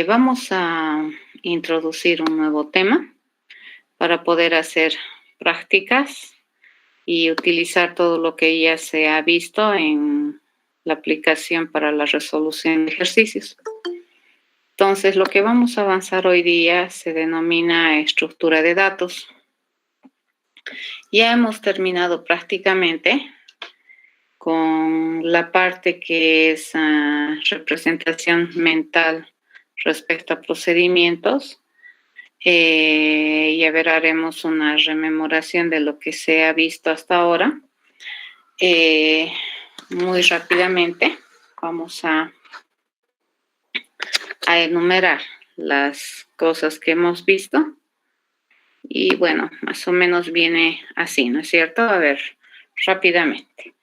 Vamos a introducir un nuevo tema para poder hacer prácticas y utilizar todo lo que ya se ha visto en la aplicación para la resolución de ejercicios. Entonces, lo que vamos a avanzar hoy día se denomina estructura de datos. Ya hemos terminado prácticamente con la parte que es representación mental respecto a procedimientos. Ya haremos una rememoración de lo que se ha visto hasta ahora. Muy rápidamente vamos a enumerar las cosas que hemos visto. Y bueno, más o menos viene así, ¿no es cierto? A ver, rápidamente.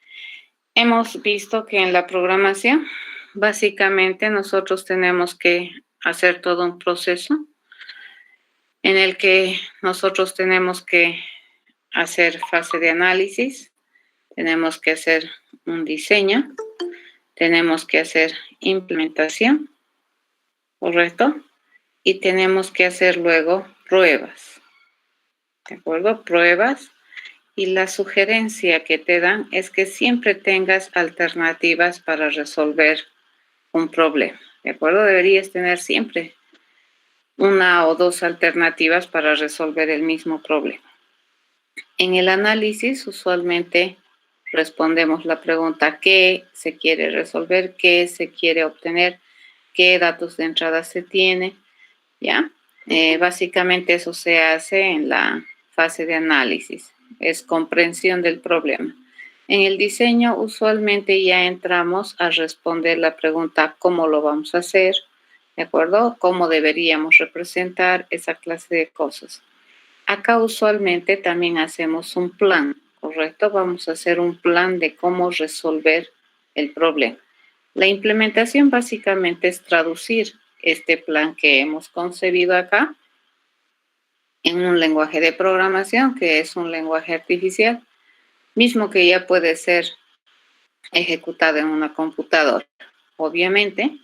Hemos visto que en la programación, básicamente nosotros tenemos que hacer todo un proceso en el que nosotros tenemos que hacer fase de análisis, tenemos que hacer un diseño, tenemos que hacer implementación, ¿correcto? Y tenemos que hacer luego pruebas, ¿de acuerdo? Pruebas. Y la sugerencia que te dan es que siempre tengas alternativas para resolver un problema, ¿de acuerdo? Deberías tener siempre una o dos alternativas para resolver el mismo problema. En el análisis, usualmente respondemos la pregunta ¿qué se quiere resolver? ¿Qué se quiere obtener? ¿Qué datos de entrada se tiene? ¿Ya? Básicamente eso se hace en la fase de análisis, es comprensión del problema. En el diseño usualmente ya entramos a responder la pregunta ¿cómo lo vamos a hacer? ¿De acuerdo? ¿Cómo deberíamos representar esa clase de cosas? Acá usualmente también hacemos un plan, ¿correcto? Vamos a hacer un plan de cómo resolver el problema. La implementación básicamente es traducir este plan que hemos concebido acá en un lenguaje de programación que es un lenguaje artificial, mismo que ya puede ser ejecutado en una computadora. Obviamente,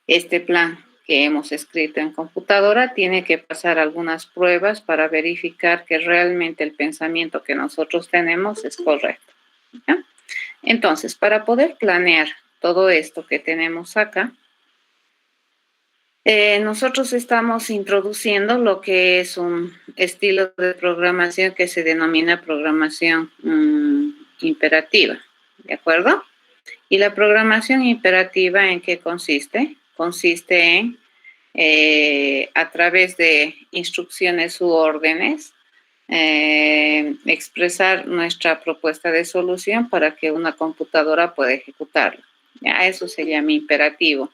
este plan que hemos escrito en computadora tiene que pasar algunas pruebas para verificar que realmente el pensamiento que nosotros tenemos es correcto, ¿ya? Entonces, para poder planear todo esto que tenemos acá, nosotros estamos introduciendo lo que es un estilo de programación que se denomina programación imperativa, ¿de acuerdo? Y la programación imperativa, ¿en qué consiste? Consiste en, a través de instrucciones u órdenes, expresar nuestra propuesta de solución para que una computadora pueda ejecutarla. ¿Ya? Eso se llama imperativo.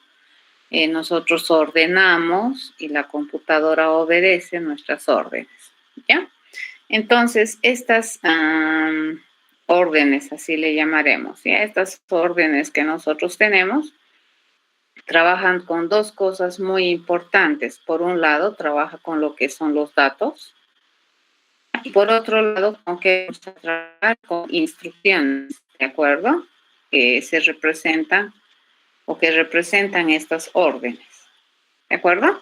Nosotros ordenamos y la computadora obedece nuestras órdenes, ¿ya? Entonces, estas órdenes, así le llamaremos, ¿ya? Estas órdenes que nosotros tenemos trabajan con dos cosas muy importantes. Por un lado, trabaja con lo que son los datos. Y por otro lado, con que vamos a trabajar con instrucciones, ¿de acuerdo? Que se representan o que representan estas órdenes, ¿de acuerdo?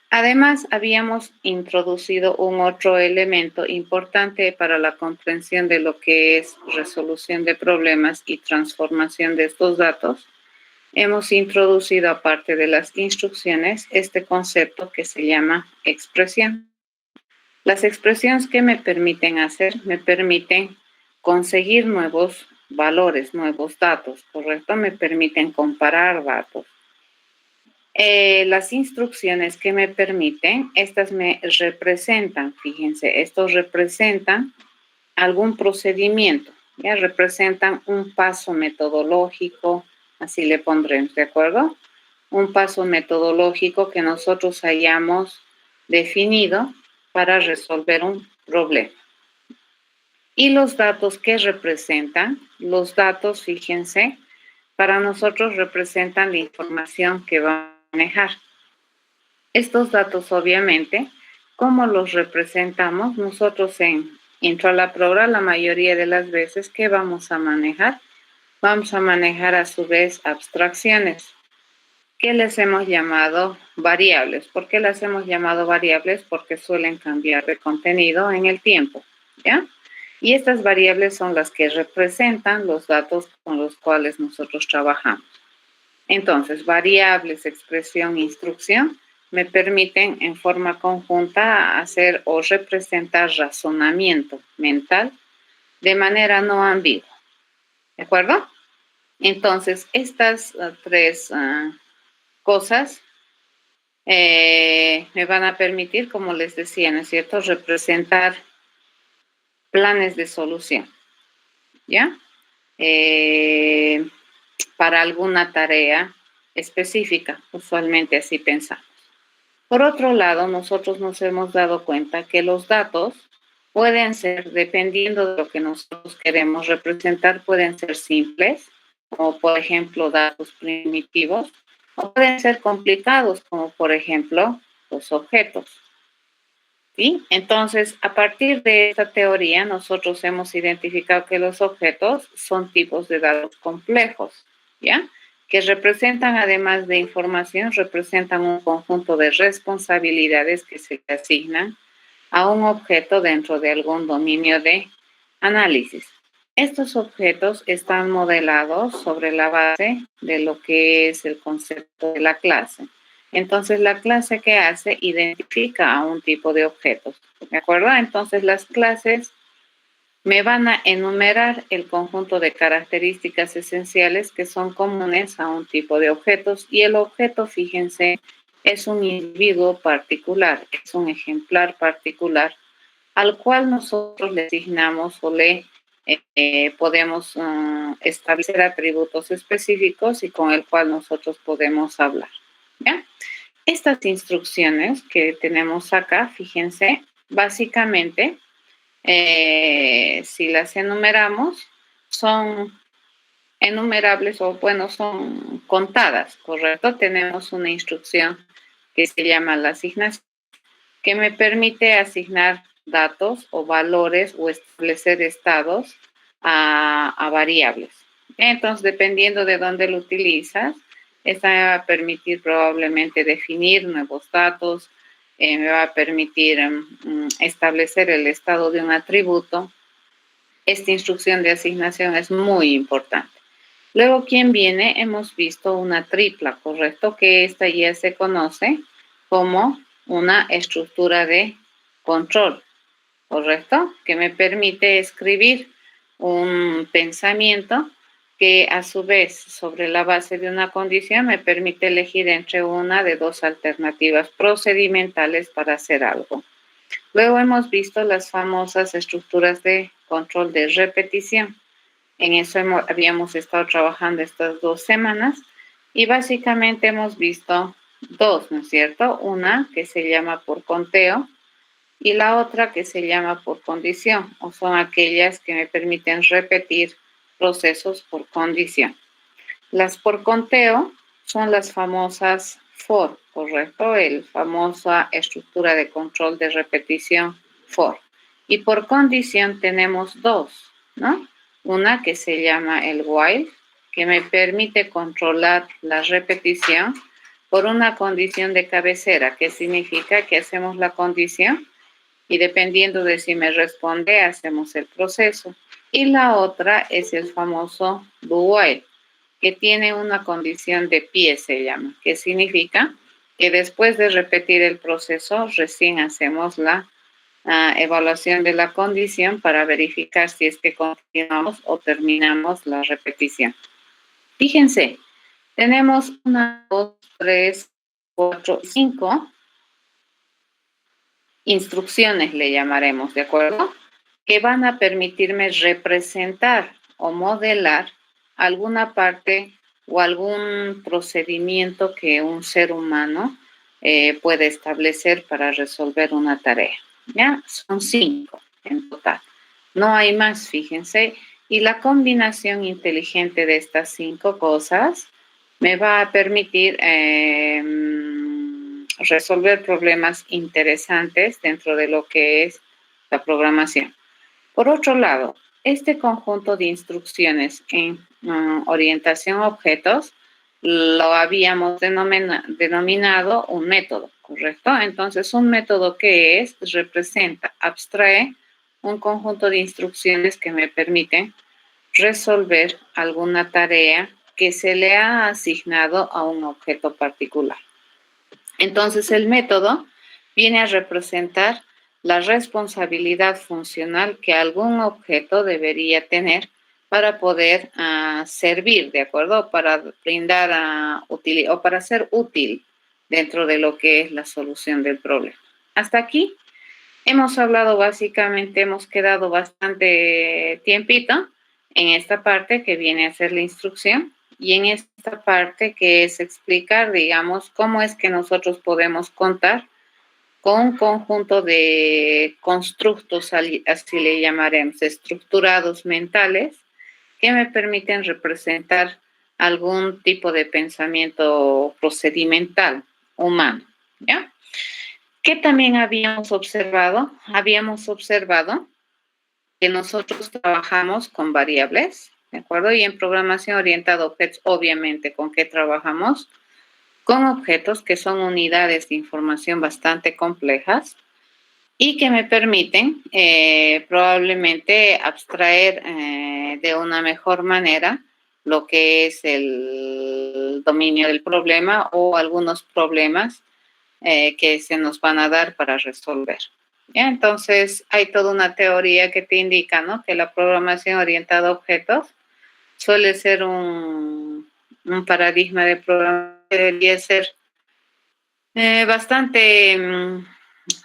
Además, habíamos introducido un otro elemento importante para la comprensión de lo que es resolución de problemas y transformación de estos datos. Hemos introducido, aparte de las instrucciones, este concepto que se llama expresión. Las expresiones que me permiten hacer, me permiten conseguir nuevos valores, nuevos datos, ¿correcto? Me permiten comparar datos. Las instrucciones que me permiten, estas me representan, fíjense, estos representan algún procedimiento, ya representan un paso metodológico, así le pondremos, ¿de acuerdo? Un paso metodológico que nosotros hayamos definido para resolver un problema. Y los datos que representan, los datos, fíjense, para nosotros representan la información que va a manejar. Estos datos, obviamente, ¿cómo los representamos? Nosotros en Intro a la Progra, la mayoría de las veces, ¿qué vamos a manejar? Vamos a manejar a su vez abstracciones. que les hemos llamado variables. ¿Por qué las hemos llamado variables? Porque suelen cambiar de contenido en el tiempo, ¿ya? Y estas variables son las que representan los datos con los cuales nosotros trabajamos. Entonces, variables, expresión, instrucción me permiten en forma conjunta hacer o representar razonamiento mental de manera no ambigua. ¿De acuerdo? Entonces, estas tres cosas me van a permitir, como les decía, ¿no es cierto?, representar planes de solución, ¿ya? Para alguna tarea específica, usualmente así pensamos. Por otro lado, nosotros nos hemos dado cuenta que los datos pueden ser, dependiendo de lo que nosotros queremos representar, pueden ser simples, como por ejemplo datos primitivos, o pueden ser complicados, como por ejemplo los objetos. ¿Sí? Entonces, a partir de esta teoría, nosotros hemos identificado que los objetos son tipos de datos complejos, ¿ya? Que representan, además de información, representan un conjunto de responsabilidades que se asignan a un objeto dentro de algún dominio de análisis. Estos objetos están modelados sobre la base de lo que es el concepto de la clase. Entonces, la clase que hace identifica a un tipo de objetos, ¿de acuerdo? Entonces, las clases me van a enumerar el conjunto de características esenciales que son comunes a un tipo de objetos y el objeto, fíjense, es un individuo particular, es un ejemplar particular al cual nosotros le asignamos o le podemos establecer atributos específicos y con el cual nosotros podemos hablar, ¿ya? Estas instrucciones que tenemos acá, fíjense, básicamente, si las enumeramos, son enumerables o, bueno, son contadas, ¿correcto? Tenemos una instrucción que se llama la asignación, que me permite asignar datos o valores o establecer estados a variables. Entonces, dependiendo de dónde lo utilizas, esta me va a permitir probablemente definir nuevos datos, me va a permitir establecer el estado de un atributo. Esta instrucción de asignación es muy importante. Luego, ¿quién viene? Hemos visto una tripla, ¿correcto? Que esta ya se conoce como una estructura de control, ¿correcto? Que me permite escribir un pensamiento que a su vez, sobre la base de una condición, me permite elegir entre una de dos alternativas procedimentales para hacer algo. Luego hemos visto las famosas estructuras de control de repetición. En eso habíamos estado trabajando estas 2 semanas y básicamente hemos visto dos, ¿no es cierto? Una que se llama por conteo y la otra que se llama por condición, o son aquellas que me permiten repetir procesos por condición. Las por conteo son las famosas for, ¿correcto? La famosa estructura de control de repetición for. Y por condición tenemos dos, ¿no? Una que se llama el while, que me permite controlar la repetición por una condición de cabecera, que significa que hacemos la condición y dependiendo de si me responde, hacemos el proceso. Y la otra es el famoso do while, que tiene una condición de pie, se llama, que significa que después de repetir el proceso, recién hacemos la evaluación de la condición para verificar si es que continuamos o terminamos la repetición. Fíjense, tenemos 1, 2, 3, 4, 5 instrucciones, le llamaremos, ¿de acuerdo? Que van a permitirme representar o modelar alguna parte o algún procedimiento que un ser humano puede establecer para resolver una tarea. ¿Ya? Son 5 en total. No hay más, fíjense. Y la combinación inteligente de estas 5 cosas me va a permitir resolver problemas interesantes dentro de lo que es la programación. Por otro lado, este conjunto de instrucciones en orientación a objetos lo habíamos denominado un método, ¿correcto? Entonces, un método, ¿qué es? Representa, abstrae un conjunto de instrucciones que me permiten resolver alguna tarea que se le ha asignado a un objeto particular. Entonces, el método viene a representar la responsabilidad funcional que algún objeto debería tener para poder servir, ¿de acuerdo? Para brindar o para ser útil dentro de lo que es la solución del problema. Hasta aquí hemos hablado básicamente, hemos quedado bastante tiempito en esta parte que viene a ser la instrucción y en esta parte que es explicar, digamos, cómo es que nosotros podemos contar con un conjunto de constructos, así le llamaremos, estructurados mentales, que me permiten representar algún tipo de pensamiento procedimental humano, ¿ya? ¿Qué también habíamos observado? Habíamos observado que nosotros trabajamos con variables, ¿de acuerdo? Y en programación orientada a objetos, obviamente, ¿con qué trabajamos? Con objetos que son unidades de información bastante complejas y que me permiten probablemente abstraer de una mejor manera lo que es el dominio del problema o algunos problemas que se nos van a dar para resolver. ¿Ya? Entonces, hay toda una teoría que te indica, ¿no? Que la programación orientada a objetos suele ser un paradigma de programación que debería ser bastante,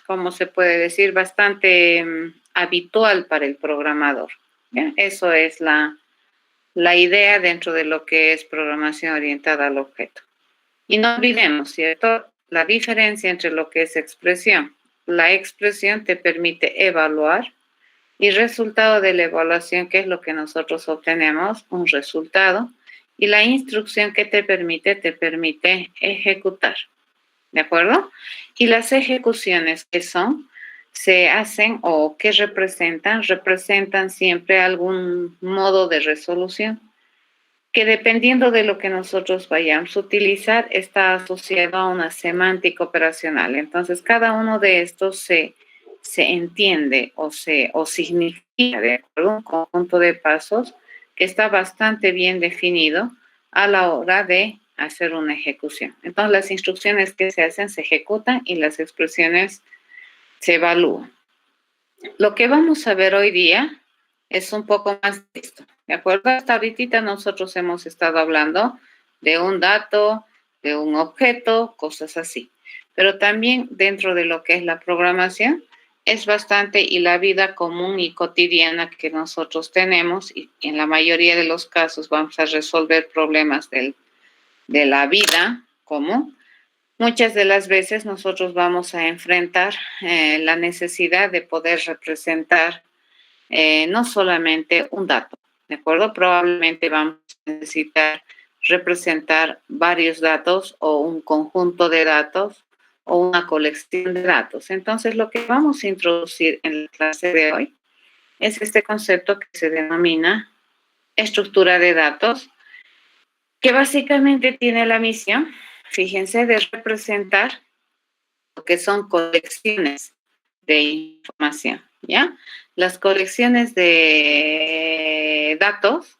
¿cómo se puede decir? Bastante habitual para el programador. ¿Ya? Eso es la idea dentro de lo que es programación orientada al objeto. Y no olvidemos, ¿cierto? La diferencia entre lo que es expresión. La expresión te permite evaluar y resultado de la evaluación, ¿qué es lo que nosotros obtenemos? Un resultado. Y la instrucción que te permite ejecutar. ¿De acuerdo? Y las ejecuciones que son, se hacen o que representan siempre algún modo de resolución que dependiendo de lo que nosotros vayamos a utilizar, está asociado a una semántica operacional. Entonces, cada uno de estos se entiende o significa de acuerdo a un conjunto de pasos que está bastante bien definido a la hora de hacer una ejecución. Entonces, las instrucciones que se hacen se ejecutan y las expresiones se evalúan. Lo que vamos a ver hoy día es un poco más de esto, ¿de acuerdo? Hasta ahorita nosotros hemos estado hablando de un dato, de un objeto, cosas así. Pero también dentro de lo que es la programación, es bastante y la vida común y cotidiana que nosotros tenemos, y en la mayoría de los casos vamos a resolver problemas de la vida común. Muchas de las veces nosotros vamos a enfrentar la necesidad de poder representar no solamente un dato, ¿de acuerdo? Probablemente vamos a necesitar representar varios datos o un conjunto de datos o una colección de datos. Entonces, lo que vamos a introducir en la clase de hoy es este concepto que se denomina estructura de datos, que básicamente tiene la misión, fíjense, de representar lo que son colecciones de información, ¿ya? Las colecciones de datos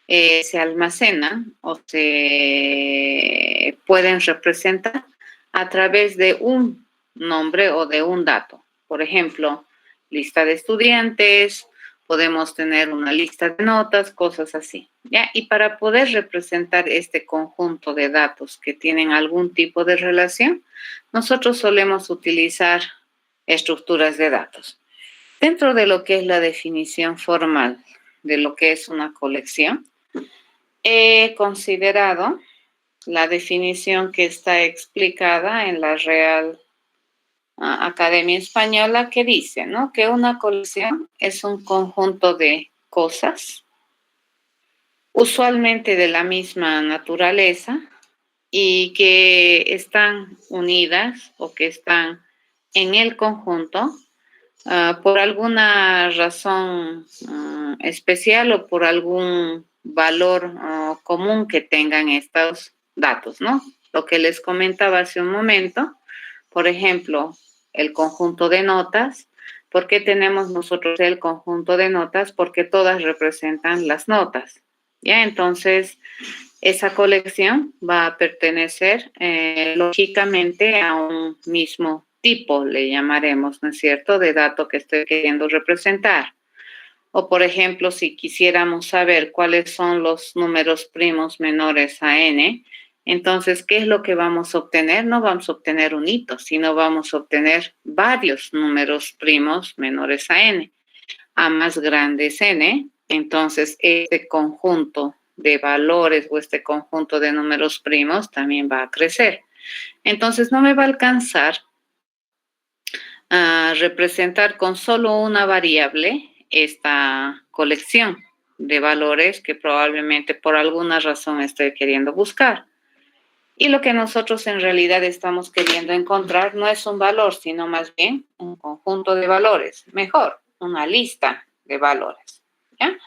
se almacenan o se pueden representar a través de un nombre o de un dato. Por ejemplo, lista de estudiantes, podemos tener una lista de notas, cosas así, ¿ya? Y para poder representar este conjunto de datos que tienen algún tipo de relación, nosotros solemos utilizar estructuras de datos. Dentro de lo que es la definición formal de lo que es una colección, he considerado la definición que está explicada en la Real Academia Española, que dice, ¿no? Que una colección es un conjunto de cosas, usualmente de la misma naturaleza, y que están unidas o que están en el conjunto por alguna razón especial o por algún valor común que tengan estos datos, ¿no? Lo que les comentaba hace un momento, por ejemplo, el conjunto de notas. ¿Por qué tenemos nosotros el conjunto de notas? Porque todas representan las notas, ¿ya? Entonces, esa colección va a pertenecer lógicamente a un mismo tipo, le llamaremos, ¿no es cierto?, de dato que estoy queriendo representar. O, por ejemplo, si quisiéramos saber cuáles son los números primos menores a n, entonces, ¿qué es lo que vamos a obtener? No vamos a obtener un hito, sino vamos a obtener varios números primos menores a n. A más grande es n, entonces este conjunto de valores o este conjunto de números primos también va a crecer. Entonces, no me va a alcanzar a representar con solo una variable esta colección de valores que probablemente por alguna razón estoy queriendo buscar. Y lo que nosotros en realidad estamos queriendo encontrar no es un valor, sino más bien un conjunto de valores. Mejor, una lista de valores, ¿ya?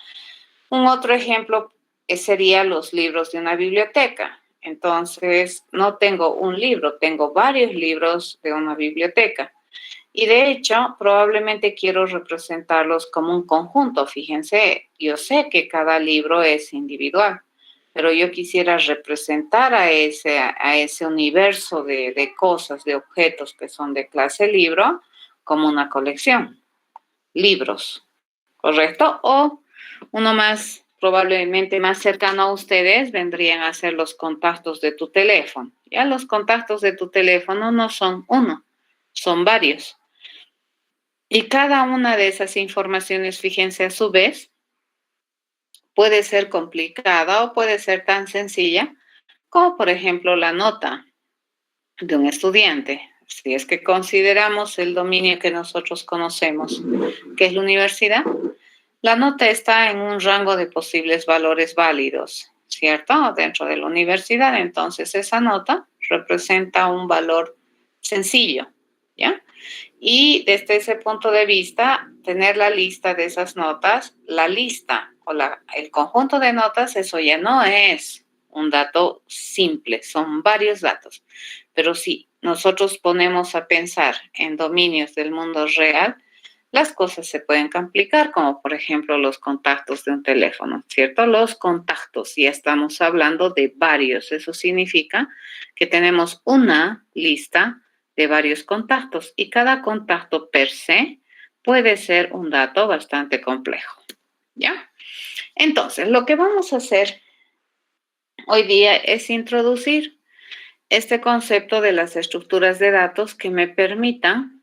Un otro ejemplo sería los libros de una biblioteca. Entonces, no tengo un libro, tengo varios libros de una biblioteca. Y de hecho, probablemente quiero representarlos como un conjunto. Fíjense, yo sé que cada libro es individual, pero yo quisiera representar a ese universo de cosas, de objetos que son de clase libro, como una colección, libros, ¿correcto? O uno más, probablemente más cercano a ustedes, vendrían a ser los contactos de tu teléfono. Ya los contactos de tu teléfono no son uno, son varios. Y cada una de esas informaciones, fíjense, a su vez, puede ser complicada o puede ser tan sencilla como, por ejemplo, la nota de un estudiante. Si es que consideramos el dominio que nosotros conocemos, que es la universidad, la nota está en un rango de posibles valores válidos, ¿cierto? Dentro de la universidad, entonces esa nota representa un valor sencillo, ¿ya? Y desde ese punto de vista, tener la lista de esas notas, la lista o el conjunto de notas, eso ya no es un dato simple, son varios datos. Pero si nosotros ponemos a pensar en dominios del mundo real, las cosas se pueden complicar, como por ejemplo los contactos de un teléfono, ¿cierto? Los contactos, ya estamos hablando de varios. Eso significa que tenemos una lista de varios contactos y cada contacto per se puede ser un dato bastante complejo, ¿ya? Entonces, lo que vamos a hacer hoy día es introducir este concepto de las estructuras de datos que me permitan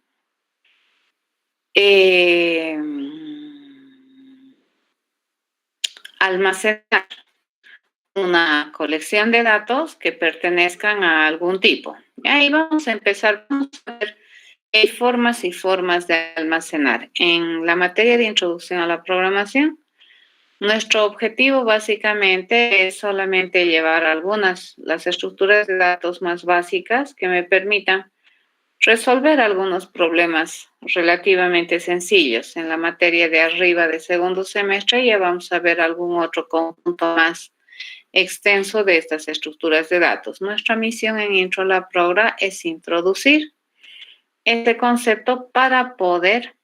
almacenar una colección de datos que pertenezcan a algún tipo. Y ahí vamos a empezar, vamos a ver hay formas y formas de almacenar. En la materia de introducción a la programación, nuestro objetivo básicamente es solamente llevar las estructuras de datos más básicas que me permitan resolver algunos problemas relativamente sencillos. En la materia de arriba de segundo semestre ya vamos a ver algún otro conjunto más extenso de estas estructuras de datos. Nuestra misión en Intro La Progra es introducir este concepto para poder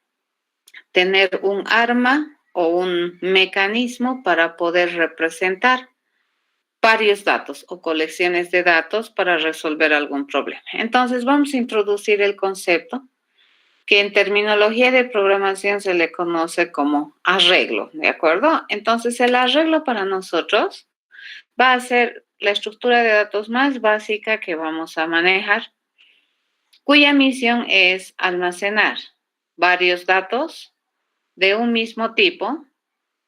tener un arma o un mecanismo para poder representar varios datos o colecciones de datos para resolver algún problema. Entonces vamos a introducir el concepto que en terminología de programación se le conoce como arreglo, ¿de acuerdo? Entonces el arreglo para nosotros va a ser la estructura de datos más básica que vamos a manejar, cuya misión es almacenar varios datos de un mismo tipo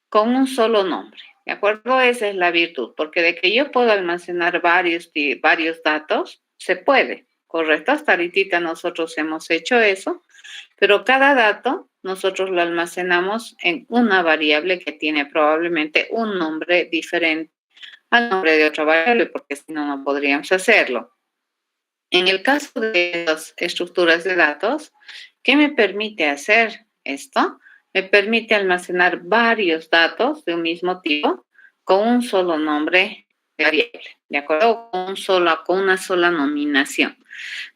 con un solo nombre. ¿De acuerdo? Esa es la virtud, porque de que yo puedo almacenar varios datos, se puede, ¿correcto? Hasta ahorita nosotros hemos hecho eso, pero cada dato nosotros lo almacenamos en una variable que tiene probablemente un nombre diferente al nombre de otra variable, porque si no, no podríamos hacerlo. En el caso de las estructuras de datos, ¿qué me permite hacer esto? Me permite almacenar varios datos de un mismo tipo con un solo nombre variable, ¿de acuerdo? Con una sola nominación.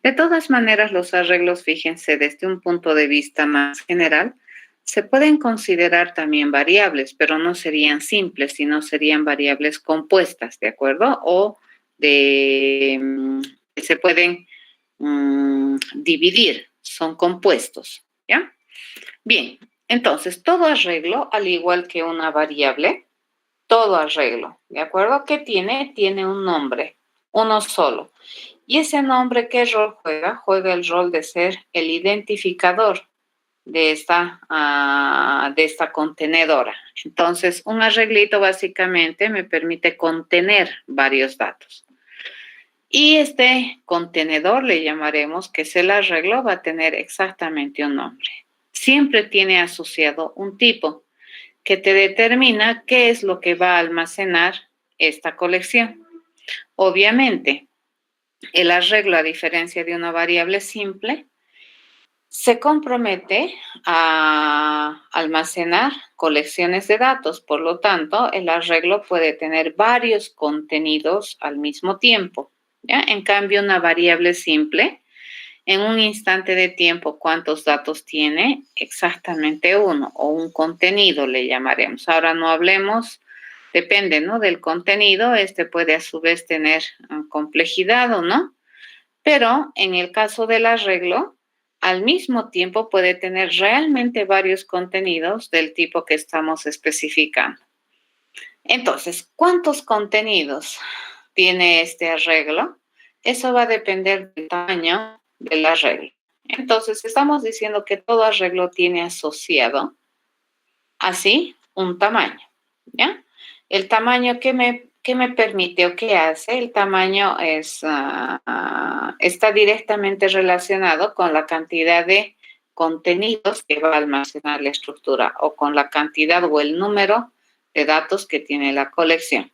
De todas maneras, los arreglos, fíjense, desde un punto de vista más general, se pueden considerar también variables, pero no serían simples, sino serían variables compuestas, ¿de acuerdo? O que se pueden dividir, son compuestos, ¿ya? Bien, entonces todo arreglo, al igual que una variable, todo arreglo, ¿de acuerdo? ¿Qué tiene? Tiene un nombre, uno solo. Y ese nombre, ¿qué rol juega? Juega el rol de ser el identificador de esta contenedora. Entonces, un arreglito básicamente me permite contener varios datos. Y este contenedor le llamaremos, que es el arreglo, va a tener exactamente un nombre. Siempre tiene asociado un tipo que te determina qué es lo que va a almacenar esta colección. Obviamente, el arreglo, a diferencia de una variable simple, se compromete a almacenar colecciones de datos. Por lo tanto, el arreglo puede tener varios contenidos al mismo tiempo, ¿ya? En cambio, una variable simple, en un instante de tiempo, ¿cuántos datos tiene? Exactamente uno, o un contenido le llamaremos. Ahora no hablemos, depende, ¿no?, del contenido. Este puede a su vez tener complejidad o no, pero en el caso del arreglo, al mismo tiempo puede tener realmente varios contenidos del tipo que estamos especificando. Entonces, ¿cuántos contenidos tiene este arreglo? Eso va a depender del tamaño del arreglo. Entonces, estamos diciendo que todo arreglo tiene asociado así un tamaño, ¿ya? El tamaño que me permite o qué hace, el tamaño está directamente relacionado con la cantidad de contenidos que va a almacenar la estructura o con la cantidad o el número de datos que tiene la colección.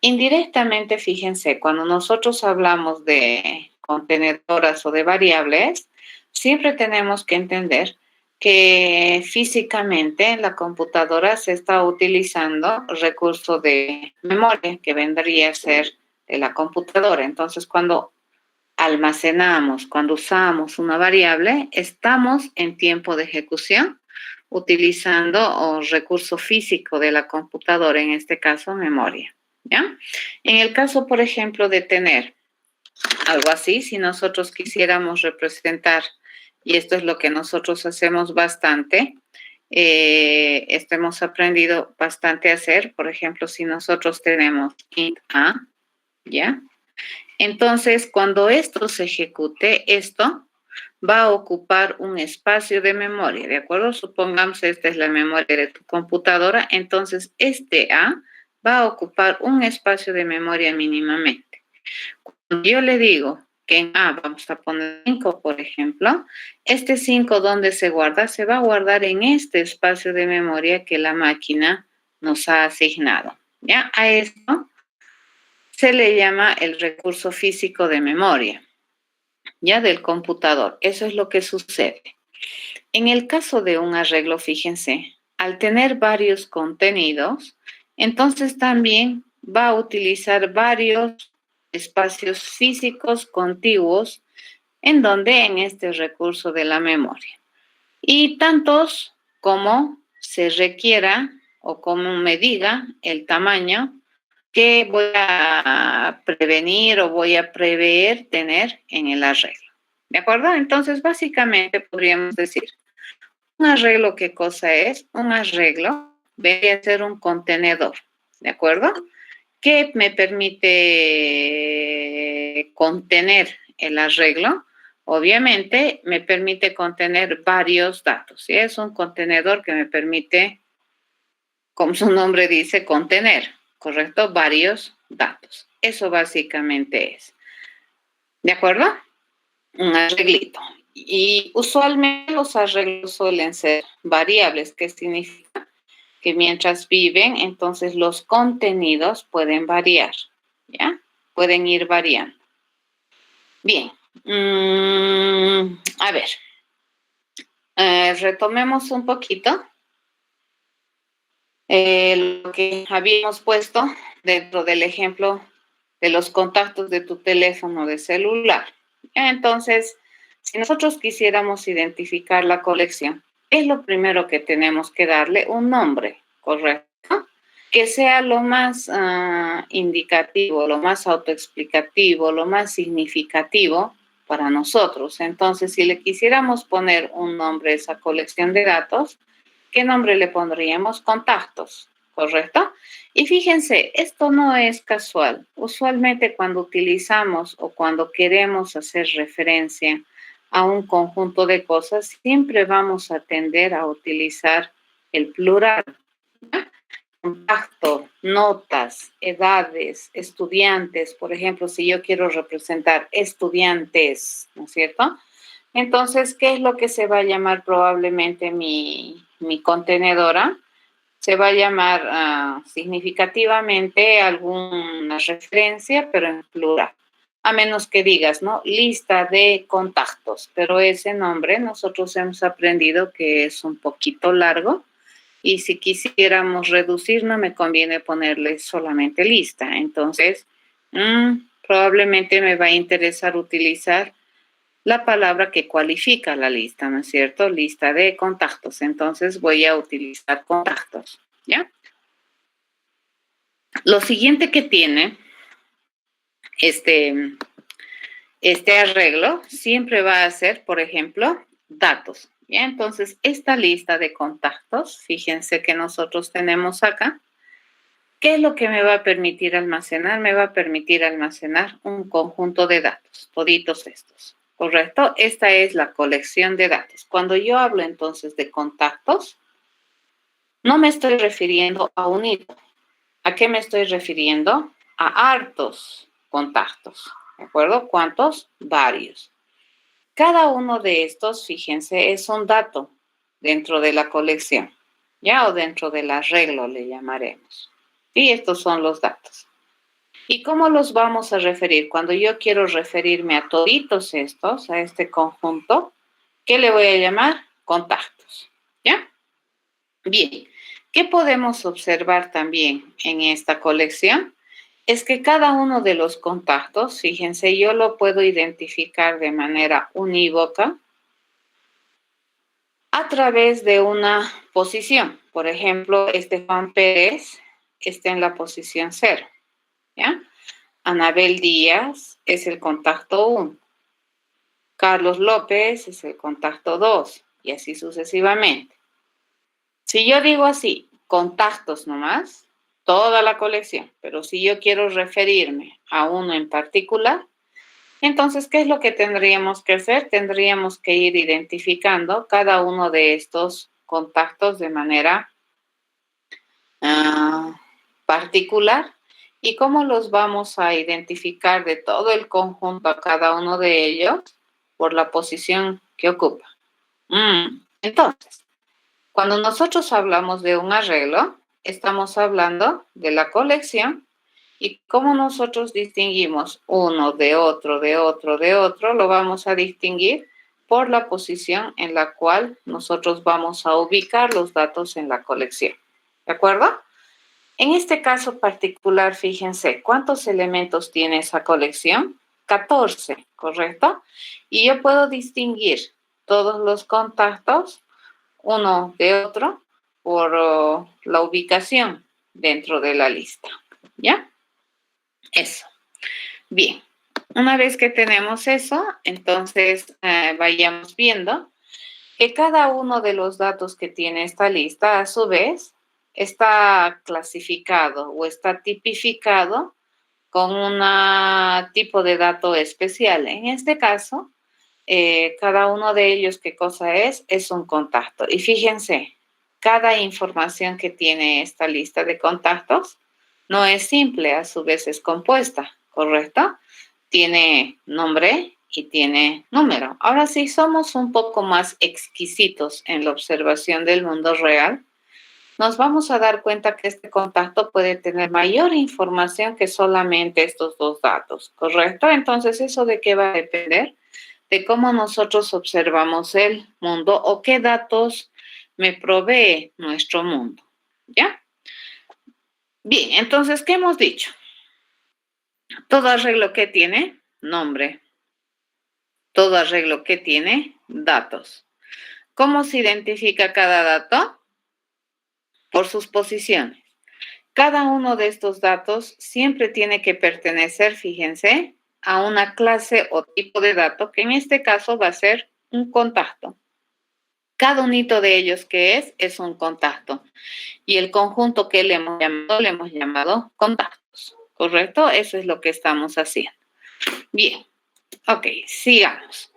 Indirectamente, fíjense, cuando nosotros hablamos de contenedoras o de variables, siempre tenemos que entender que físicamente en la computadora se está utilizando recurso de memoria que vendría a ser de la computadora. Entonces, cuando almacenamos, cuando usamos una variable, estamos en tiempo de ejecución utilizando un recurso físico de la computadora, en este caso memoria, ¿ya? En el caso, por ejemplo, de tener algo así, si nosotros quisiéramos representar, y esto es lo que nosotros hacemos bastante, esto hemos aprendido bastante a hacer, por ejemplo, si nosotros tenemos int a, ¿ya? Entonces, cuando esto se ejecute, esto va a ocupar un espacio de memoria, ¿de acuerdo? Supongamos esta es la memoria de tu computadora, entonces este A va a ocupar un espacio de memoria mínimamente. Cuando yo le digo que en A vamos a poner 5, por ejemplo, este 5, ¿dónde se guarda? Se va a guardar en este espacio de memoria que la máquina nos ha asignado, ¿ya? A esto se le llama el recurso físico de memoria, ya, del computador. Eso es lo que sucede. En el caso de un arreglo, fíjense, al tener varios contenidos, entonces también va a utilizar varios espacios físicos contiguos en donde en este recurso de la memoria. Y tantos como se requiera o como me diga el tamaño que voy a prevenir o voy a prever tener en el arreglo. ¿De acuerdo? Entonces, básicamente podríamos decir, un arreglo, ¿qué cosa es? Un arreglo debería ser un contenedor, ¿de acuerdo? Que me permite contener el arreglo. Obviamente, me permite contener varios datos. ¿Sí? Es un contenedor que me permite, como su nombre dice, contener, ¿correcto? Varios datos. Eso básicamente es. ¿De acuerdo? Un arreglito. Y usualmente los arreglos suelen ser variables, que significa que mientras viven, entonces los contenidos pueden variar, ¿ya? Pueden ir variando. Bien. A ver. Retomemos un poquito lo que habíamos puesto dentro del ejemplo de los contactos de tu teléfono de celular. Entonces, si nosotros quisiéramos identificar la colección, es lo primero que tenemos que darle un nombre, ¿correcto? Que sea lo más indicativo, lo más autoexplicativo, lo más significativo para nosotros. Entonces, si le quisiéramos poner un nombre a esa colección de datos, ¿qué nombre le pondríamos? Contactos, ¿correcto? Y fíjense, esto no es casual. Usualmente cuando utilizamos o cuando queremos hacer referencia a un conjunto de cosas, siempre vamos a tender a utilizar el plural. ¿Ya? Contacto, notas, edades, estudiantes. Por ejemplo, si yo quiero representar estudiantes, ¿no es cierto? Entonces, ¿qué es lo que se va a llamar probablemente mi contenedora? Se va a llamar significativamente alguna referencia, pero en plural. A menos que digas, ¿no? Lista de contactos. Pero ese nombre nosotros hemos aprendido que es un poquito largo. Y si quisiéramos reducir, no me conviene ponerle solamente lista. Entonces, probablemente me va a interesar utilizar la palabra que cualifica la lista, ¿no es cierto? Lista de contactos. Entonces voy a utilizar contactos, ¿ya? Lo siguiente que tiene este arreglo siempre va a ser, por ejemplo, datos, ¿ya? Entonces, esta lista de contactos, fíjense que nosotros tenemos acá, ¿qué es lo que me va a permitir almacenar? Me va a permitir almacenar un conjunto de datos, toditos estos. ¿Correcto? Esta es la colección de datos. Cuando yo hablo entonces de contactos, no me estoy refiriendo a un hito. ¿A qué me estoy refiriendo? A hartos contactos. ¿De acuerdo? ¿Cuántos? Varios. Cada uno de estos, fíjense, es un dato dentro de la colección, ¿ya? O dentro del arreglo le llamaremos. Y estos son los datos. ¿Y cómo los vamos a referir? Cuando yo quiero referirme a toditos estos, a este conjunto, ¿qué le voy a llamar? Contactos, ¿ya? Bien, ¿qué podemos observar también en esta colección? Es que cada uno de los contactos, fíjense, yo lo puedo identificar de manera unívoca a través de una posición. Por ejemplo, este Juan Pérez está en la posición 0, ¿ya? Anabel Díaz es el contacto 1. Carlos López es el contacto 2 y así sucesivamente. Si yo digo así, contactos nomás, toda la colección, pero si yo quiero referirme a uno en particular, entonces, ¿qué es lo que tendríamos que hacer? Tendríamos que ir identificando cada uno de estos contactos de manera particular. ¿Y cómo los vamos a identificar de todo el conjunto a cada uno de ellos? Por la posición que ocupa. Entonces, cuando nosotros hablamos de un arreglo, estamos hablando de la colección y cómo nosotros distinguimos uno de otro, de otro, de otro, lo vamos a distinguir por la posición en la cual nosotros vamos a ubicar los datos en la colección. ¿De acuerdo? En este caso particular, fíjense, ¿cuántos elementos tiene esa colección? 14, ¿correcto? Y yo puedo distinguir todos los contactos uno de otro por la ubicación dentro de la lista, ¿ya? Eso. Bien, una vez que tenemos eso, entonces vayamos viendo que cada uno de los datos que tiene esta lista, a su vez, está clasificado o está tipificado con un tipo de dato especial. En este caso, cada uno de ellos, ¿qué cosa es? Es un contacto. Y fíjense, cada información que tiene esta lista de contactos no es simple, a su vez es compuesta, ¿correcto? Tiene nombre y tiene número. Ahora, si somos un poco más exquisitos en la observación del mundo real, nos vamos a dar cuenta que este contacto puede tener mayor información que solamente estos dos datos, ¿correcto? Entonces, ¿eso de qué va a depender? De cómo nosotros observamos el mundo o qué datos me provee nuestro mundo, ¿ya? Bien, entonces, ¿qué hemos dicho? Todo arreglo que tiene nombre, todo arreglo que tiene datos. ¿Cómo se identifica cada dato? Por sus posiciones. Cada uno de estos datos siempre tiene que pertenecer, fíjense, a una clase o tipo de dato, que en este caso va a ser un contacto. Cada unito de ellos que es un contacto. Y el conjunto que le hemos llamado contactos. ¿Correcto? Eso es lo que estamos haciendo. Bien. Ok, sigamos.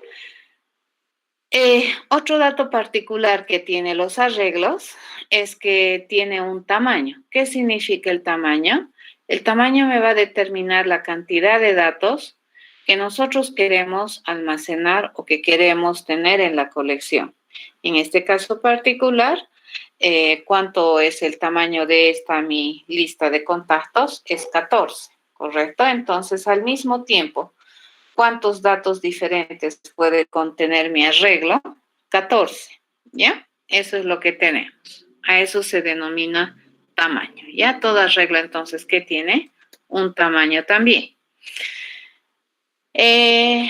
Otro dato particular que tiene los arreglos es que tiene un tamaño. ¿Qué significa el tamaño? El tamaño me va a determinar la cantidad de datos que nosotros queremos almacenar o que queremos tener en la colección. En este caso particular, ¿cuánto es el tamaño de esta mi lista de contactos? Es 14, ¿correcto? Entonces, al mismo tiempo, ¿cuántos datos diferentes puede contener mi arreglo? 14, ¿ya? Eso es lo que tenemos. A eso se denomina tamaño, ¿ya? Todo arreglo, entonces, ¿qué tiene? Un tamaño también.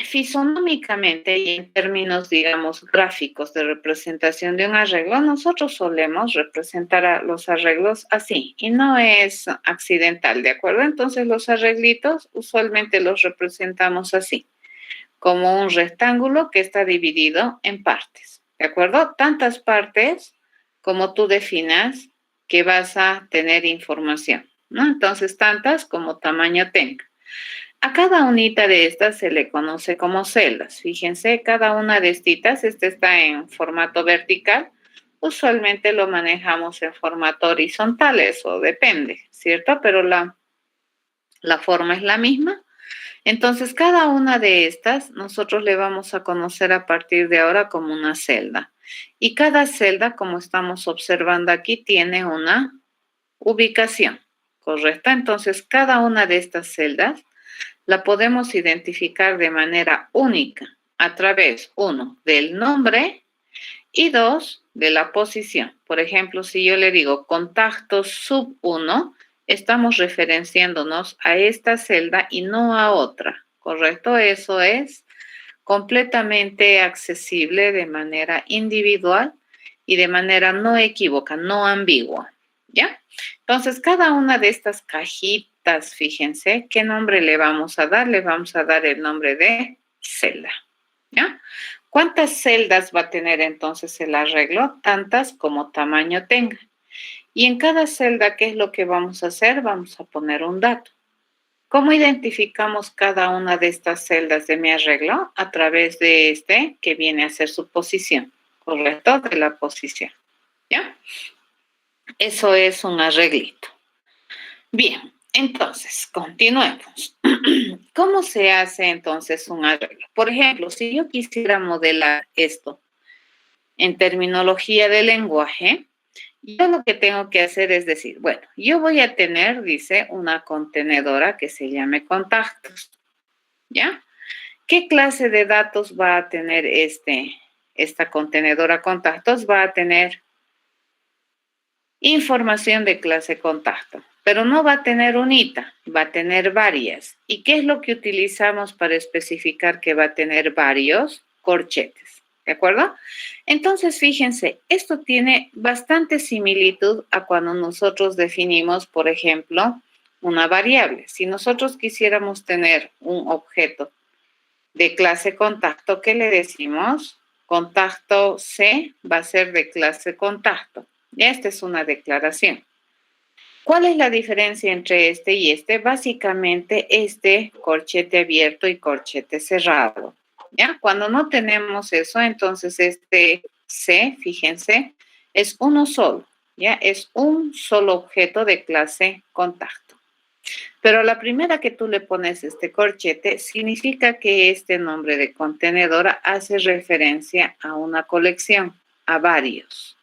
Fisonómicamente y en términos, digamos, gráficos de representación de un arreglo, nosotros solemos representar a los arreglos así y no es accidental, ¿de acuerdo? Entonces, los arreglitos usualmente los representamos así, como un rectángulo que está dividido en partes, ¿de acuerdo? Tantas partes como tú definas que vas a tener información, ¿no? Entonces, tantas como tamaño tenga. A cada unita de estas se le conoce como celdas. Fíjense, cada una de estas, este está en formato vertical, usualmente lo manejamos en formato horizontal, eso depende, ¿cierto? Pero la forma es la misma. Entonces, cada una de estas nosotros le vamos a conocer a partir de ahora como una celda. Y cada celda, como estamos observando aquí, tiene una ubicación, ¿correcto? Entonces, cada una de estas celdas la podemos identificar de manera única a través, uno, del nombre y dos, de la posición. Por ejemplo, si yo le digo contacto sub 1, estamos referenciándonos a esta celda y no a otra, ¿correcto? Eso es completamente accesible de manera individual y de manera no equívoca, no ambigua, ¿ya? Entonces, cada una de estas cajitas, fíjense, ¿qué nombre le vamos a dar? Le vamos a dar el nombre de celda, ¿ya? ¿Cuántas celdas va a tener entonces el arreglo? Tantas como tamaño tenga. Y en cada celda, ¿qué es lo que vamos a hacer? Vamos a poner un dato. ¿Cómo identificamos cada una de estas celdas de mi arreglo? A través de este que viene a ser su posición, ¿correcto? De la posición, ¿ya? Eso es un arreglito. Bien, entonces, continuemos. ¿Cómo se hace entonces un arreglo? Por ejemplo, si yo quisiera modelar esto en terminología de lenguaje, yo lo que tengo que hacer es decir, bueno, yo voy a tener, dice, una contenedora que se llame contactos, ¿ya? ¿Qué clase de datos va a tener esta contenedora contactos? Va a tener información de clase contacto, pero no va a tener unita, va a tener varias. ¿Y qué es lo que utilizamos para especificar que va a tener varios? Corchetes, ¿de acuerdo? Entonces, fíjense, esto tiene bastante similitud a cuando nosotros definimos, por ejemplo, una variable. Si nosotros quisiéramos tener un objeto de clase contacto, ¿qué le decimos? Contacto C va a ser de clase contacto. Ya esta es una declaración. ¿Cuál es la diferencia entre este y este? Básicamente este corchete abierto y corchete cerrado. ¿Ya? Cuando no tenemos eso, entonces este C, fíjense, es uno solo. ¿Ya? Es un solo objeto de clase contacto. Pero la primera que tú le pones este corchete significa que este nombre de contenedora hace referencia a una colección, a varios.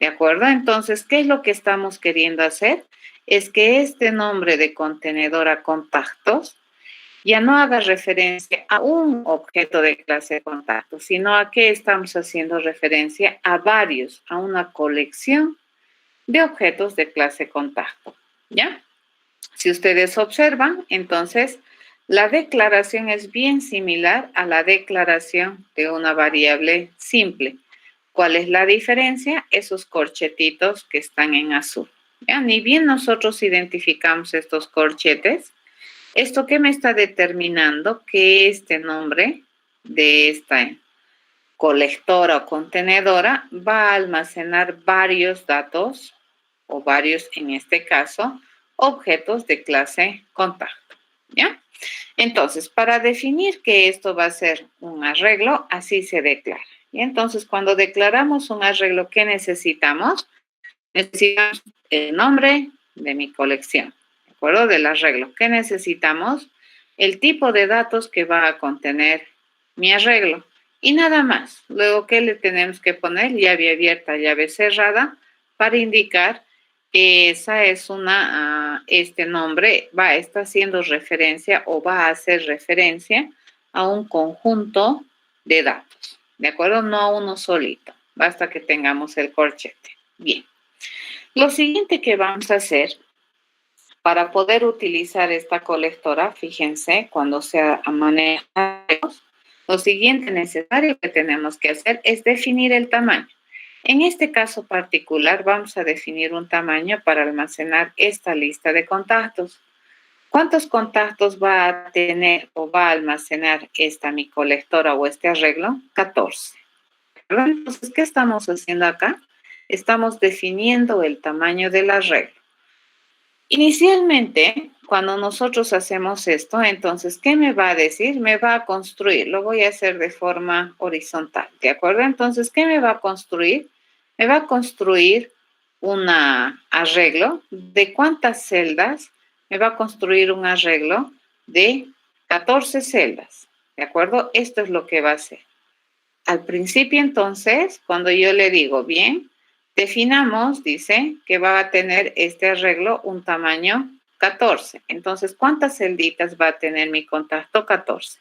¿De acuerdo? Entonces, ¿qué es lo que estamos queriendo hacer? Es que este nombre de contenedora contactos ya no haga referencia a un objeto de clase contacto, sino a que estamos haciendo referencia a varios, a una colección de objetos de clase contacto. ¿Ya? Si ustedes observan, entonces, la declaración es bien similar a la declaración de una variable simple. ¿Cuál es la diferencia? Esos corchetitos que están en azul. ¿Ya? Ni bien nosotros identificamos estos corchetes, ¿esto qué me está determinando? Que este nombre de esta colectora o contenedora va a almacenar varios datos, o varios, en este caso, objetos de clase contacto. ¿Ya? Entonces, para definir que esto va a ser un arreglo, así se declara. Y entonces, cuando declaramos un arreglo, ¿qué necesitamos? Necesitamos el nombre de mi colección, ¿de acuerdo? Del arreglo. ¿Qué necesitamos? El tipo de datos que va a contener mi arreglo. Y nada más. Luego, ¿qué le tenemos que poner? Llave abierta, llave cerrada, para indicar que esa es este nombre está haciendo referencia o va a hacer referencia a un conjunto de datos, ¿de acuerdo? No a uno solito. Basta que tengamos el corchete. Bien. Lo siguiente que vamos a hacer para poder utilizar esta colectora, fíjense, cuando se maneja, lo siguiente necesario que tenemos que hacer es definir el tamaño. En este caso particular vamos a definir un tamaño para almacenar esta lista de contactos. ¿Cuántos contactos va a tener o va a almacenar mi colectora o este arreglo? 14. Entonces, ¿qué estamos haciendo acá? Estamos definiendo el tamaño del arreglo. Inicialmente, cuando nosotros hacemos esto, entonces, ¿qué me va a decir? Me va a construir. Lo voy a hacer de forma horizontal, ¿de acuerdo? Entonces, ¿qué me va a construir? Me va a construir un arreglo. ¿De cuántas celdas? Me va a construir un arreglo de 14 celdas, ¿de acuerdo? Esto es lo que va a hacer. Al principio, entonces, cuando yo le digo, bien, definamos, dice, que va a tener este arreglo un tamaño 14. Entonces, ¿cuántas celditas va a tener mi contacto? 14.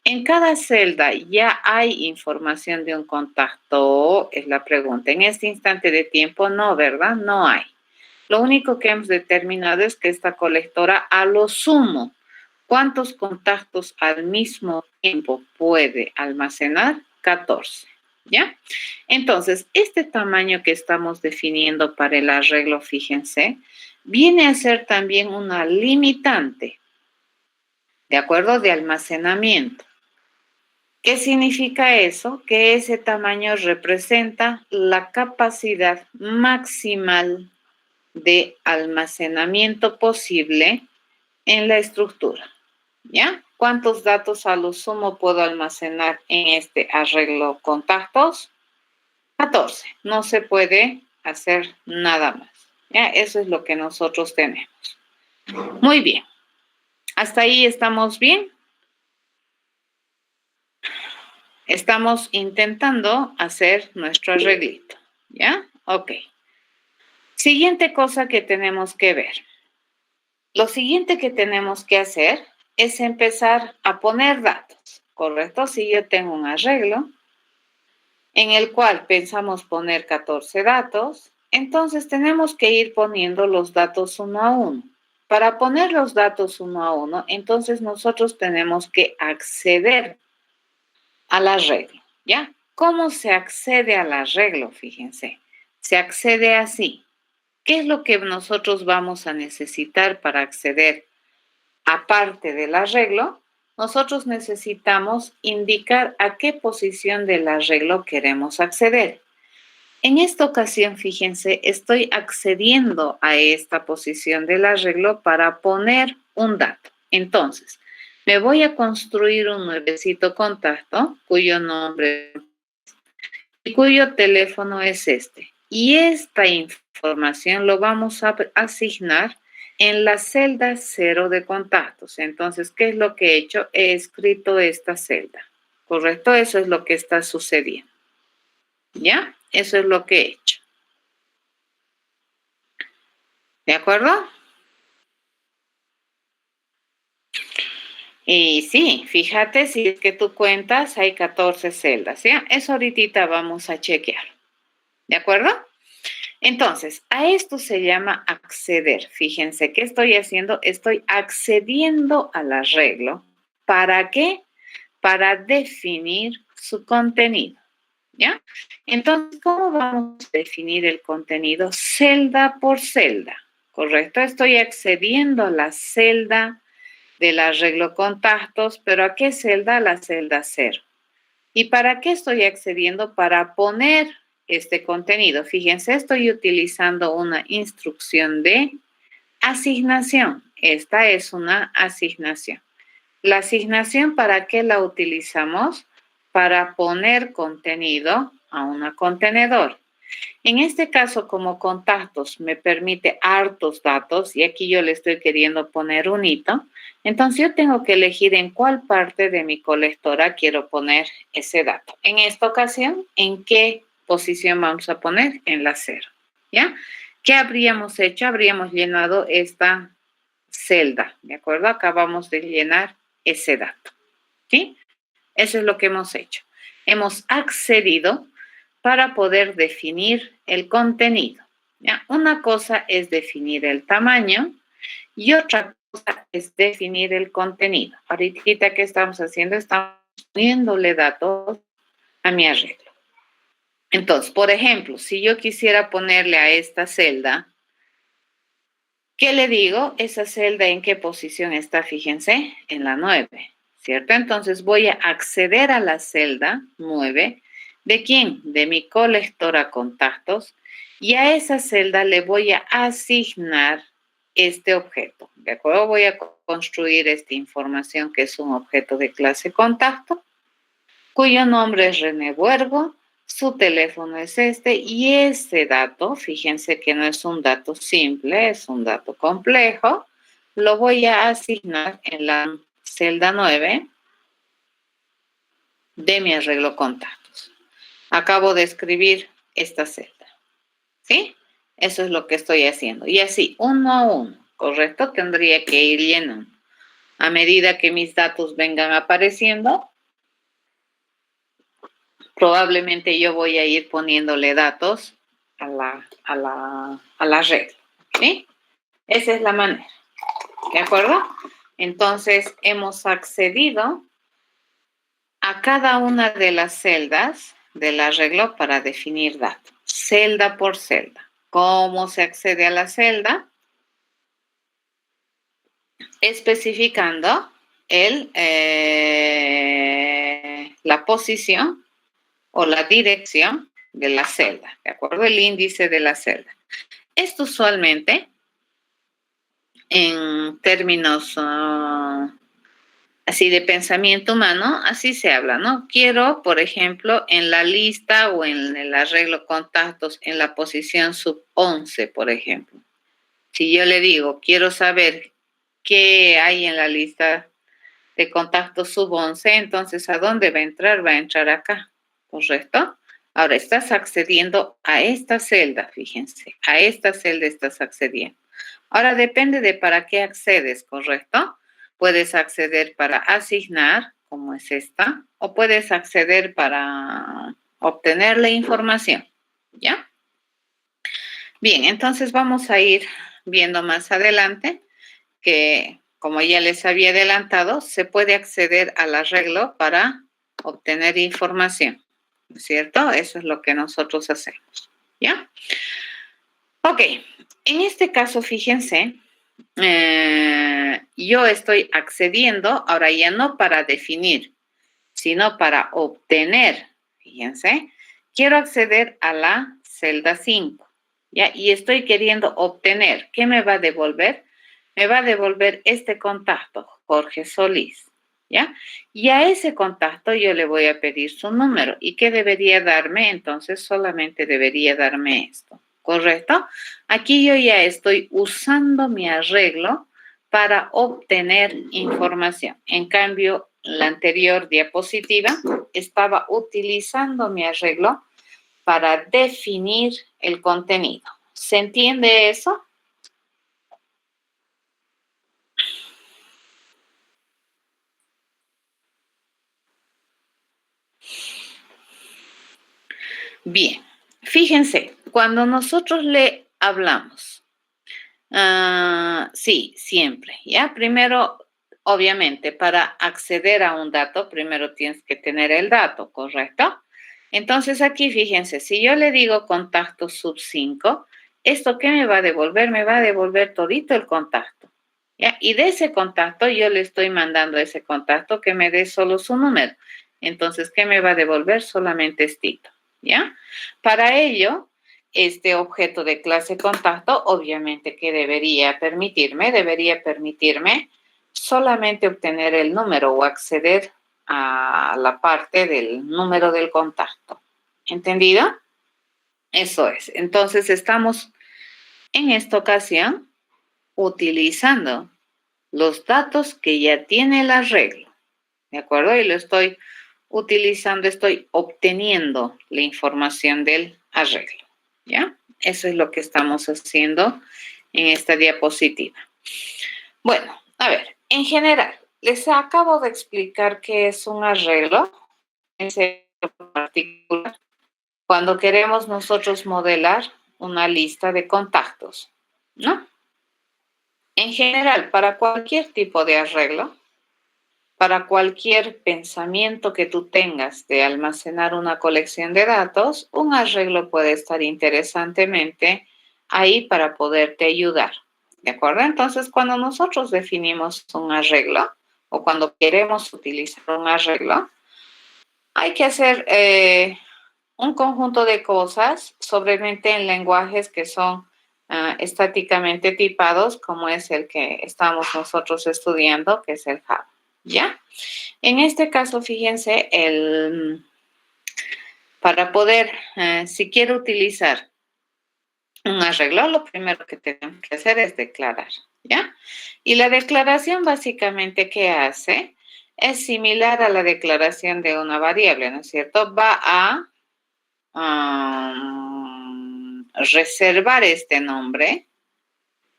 En cada celda ya hay información de un contacto, es la pregunta. En este instante de tiempo, no, ¿verdad? No hay. Lo único que hemos determinado es que esta colectora, a lo sumo, ¿cuántos contactos al mismo tiempo puede almacenar? 14. ¿Ya? Entonces, este tamaño que estamos definiendo para el arreglo, fíjense, viene a ser también una limitante, ¿de acuerdo? De almacenamiento. ¿Qué significa eso? Que ese tamaño representa la capacidad maximal de almacenamiento posible en la estructura. ¿Ya? ¿Cuántos datos a lo sumo puedo almacenar en este arreglo contactos? 14. No se puede hacer nada más. ¿Ya? Eso es lo que nosotros tenemos. Muy bien. ¿Hasta ahí estamos bien? Estamos intentando hacer nuestro arreglito. ¿Ya? Ok. Siguiente cosa que tenemos que ver. Lo siguiente que tenemos que hacer es empezar a poner datos, ¿correcto? Si yo tengo un arreglo en el cual pensamos poner 14 datos, entonces tenemos que ir poniendo los datos uno a uno. Para poner los datos uno a uno, entonces nosotros tenemos que acceder al arreglo, ¿ya? ¿Cómo se accede al arreglo? Fíjense, se accede así. ¿Qué es lo que nosotros vamos a necesitar para acceder? Aparte del arreglo, nosotros necesitamos indicar a qué posición del arreglo queremos acceder. En esta ocasión, fíjense, estoy accediendo a esta posición del arreglo para poner un dato. Entonces, me voy a construir un nuevecito contacto cuyo nombre y cuyo teléfono es este. Y esta información lo vamos a asignar en la celda 0 de contactos. Entonces, ¿qué es lo que he hecho? He escrito esta celda. ¿Correcto? Eso es lo que está sucediendo. ¿Ya? Eso es lo que he hecho. ¿De acuerdo? Y sí, fíjate, si es que tú cuentas, hay 14 celdas, ¿ya? Eso ahorita vamos a chequear. ¿De acuerdo? Entonces, a esto se llama acceder. Fíjense, ¿qué estoy haciendo? Estoy accediendo al arreglo. ¿Para qué? Para definir su contenido, ¿ya? Entonces, ¿cómo vamos a definir el contenido? Celda por celda, ¿correcto? Estoy accediendo a la celda del arreglo contactos, pero ¿a qué celda? A la celda 0. ¿Y para qué estoy accediendo? Para poner este contenido. Fíjense, estoy utilizando una instrucción de asignación. Esta es una asignación. La asignación, ¿para qué la utilizamos? Para poner contenido a un contenedor. En este caso, como contactos me permite hartos datos y aquí yo le estoy queriendo poner un hito, entonces yo tengo que elegir en cuál parte de mi colectora quiero poner ese dato. En esta ocasión, ¿en qué posición vamos a poner? En la 0, ¿ya? ¿Qué habríamos hecho? Habríamos llenado esta celda, ¿de acuerdo? Acabamos de llenar ese dato, ¿sí? Eso es lo que hemos hecho. Hemos accedido para poder definir el contenido, ¿ya? Una cosa es definir el tamaño y otra cosa es definir el contenido. Ahorita, ¿qué estamos haciendo? Estamos poniéndole datos a mi arreglo. Entonces, por ejemplo, si yo quisiera ponerle a esta celda, ¿qué le digo? Esa celda, ¿en qué posición está? Fíjense, en la 9, ¿cierto? Entonces voy a acceder a la celda 9. ¿De quién? De mi colectora contactos. Y a esa celda le voy a asignar este objeto, ¿de acuerdo? Voy a construir esta información que es un objeto de clase contacto, cuyo nombre es René Buergo, su teléfono es este y ese dato, fíjense que no es un dato simple, es un dato complejo, lo voy a asignar en la celda 9 de mi arreglo contactos. Acabo de escribir esta celda, ¿sí? Eso es lo que estoy haciendo. Y así, uno a uno, ¿correcto? Tendría que ir llenando. A medida que mis datos vengan apareciendo, probablemente yo voy a ir poniéndole datos a la regla, ¿sí? Esa es la manera, ¿de acuerdo? Entonces, hemos accedido a cada una de las celdas del arreglo para definir datos, celda por celda. ¿Cómo se accede a la celda? Especificando la posición o la dirección de la celda, ¿de acuerdo? El índice de la celda. Esto usualmente, en términos así de pensamiento humano, así se habla, ¿no? Quiero, por ejemplo, en la lista o en el arreglo contactos, en la posición sub 11, por ejemplo. Si yo le digo, quiero saber qué hay en la lista de contactos sub 11, entonces, ¿a dónde va a entrar? Va a entrar acá, ¿correcto? Ahora, estás accediendo a esta celda, fíjense, a esta celda estás accediendo. Ahora, depende de para qué accedes, ¿correcto? Puedes acceder para asignar, como es esta, o puedes acceder para obtener la información, ¿ya? Bien, entonces vamos a ir viendo más adelante que, como ya les había adelantado, se puede acceder al arreglo para obtener información, ¿no es cierto? Eso es lo que nosotros hacemos, ¿ya? Ok, en este caso, fíjense, yo estoy accediendo, ahora ya no para definir, sino para obtener, fíjense, quiero acceder a la celda 5, ¿ya? Y estoy queriendo obtener, ¿qué me va a devolver? Me va a devolver este contacto, Jorge Solís, ¿ya? Y a ese contacto yo le voy a pedir su número. ¿Y qué debería darme? Entonces solamente debería darme esto, ¿correcto? Aquí yo ya estoy usando mi arreglo para obtener información. En cambio, la anterior diapositiva estaba utilizando mi arreglo para definir el contenido. ¿Se entiende eso? Bien, fíjense, cuando nosotros le hablamos, sí, siempre, ¿ya? Primero, obviamente, para acceder a un dato, primero tienes que tener el dato, ¿correcto? Entonces aquí, fíjense, si yo le digo contacto sub 5, ¿esto qué me va a devolver? Me va a devolver todito el contacto, ¿ya? Y de ese contacto yo le estoy mandando a ese contacto que me dé solo su número. Entonces, ¿qué me va a devolver? Solamente estito, ¿ya? Para ello, este objeto de clase contacto, obviamente que debería permitirme solamente obtener el número o acceder a la parte del número del contacto. ¿Entendido? Eso es. Entonces estamos en esta ocasión utilizando los datos que ya tiene el arreglo. ¿De acuerdo? Y lo estoy utilizando, estoy obteniendo la información del arreglo. ¿Ya? Eso es lo que estamos haciendo en esta diapositiva. Bueno, a ver, en general, les acabo de explicar qué es un arreglo en particular cuando queremos nosotros modelar una lista de contactos, ¿no? En general, para cualquier tipo de arreglo, para cualquier pensamiento que tú tengas de almacenar una colección de datos, un arreglo puede estar interesantemente ahí para poderte ayudar. ¿De acuerdo? Entonces, cuando nosotros definimos un arreglo o cuando queremos utilizar un arreglo, hay que hacer un conjunto de cosas, sobremente en lenguajes que son estáticamente tipados, como es el que estamos nosotros estudiando, que es el Java. ¿Ya? En este caso, fíjense, para poder, si quiero utilizar un arreglo, lo primero que tenemos que hacer es declarar, ¿ya? Y la declaración básicamente que hace es similar a la declaración de una variable, ¿no es cierto? Va a reservar este nombre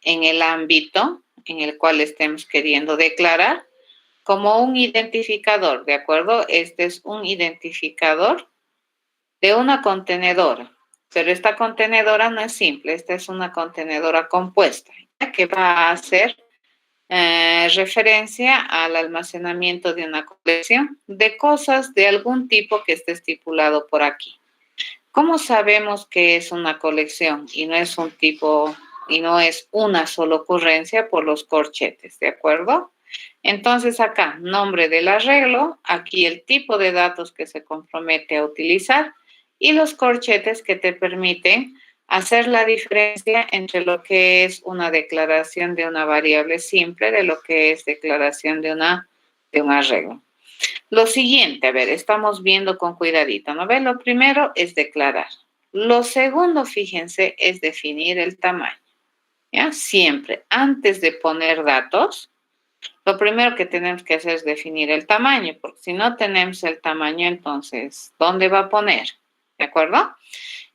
en el ámbito en el cual estemos queriendo declarar como un identificador, ¿de acuerdo? Este es un identificador de una contenedora, pero esta contenedora no es simple, esta es una contenedora compuesta, ¿ya? Que va a hacer referencia al almacenamiento de una colección de cosas de algún tipo que esté estipulado por aquí. ¿Cómo sabemos que es una colección y no es un tipo y no es una sola ocurrencia? Por los corchetes, ¿de acuerdo? Entonces acá, nombre del arreglo, aquí el tipo de datos que se compromete a utilizar y los corchetes que te permiten hacer la diferencia entre lo que es una declaración de una variable simple de lo que es declaración de un arreglo. Lo siguiente, a ver, estamos viendo con cuidadito, ¿no ven? Lo primero es declarar. Lo segundo, fíjense, es definir el tamaño. ¿Ya? Siempre, antes de poner datos, lo primero que tenemos que hacer es definir el tamaño, porque si no tenemos el tamaño, entonces, ¿dónde va a poner? ¿De acuerdo?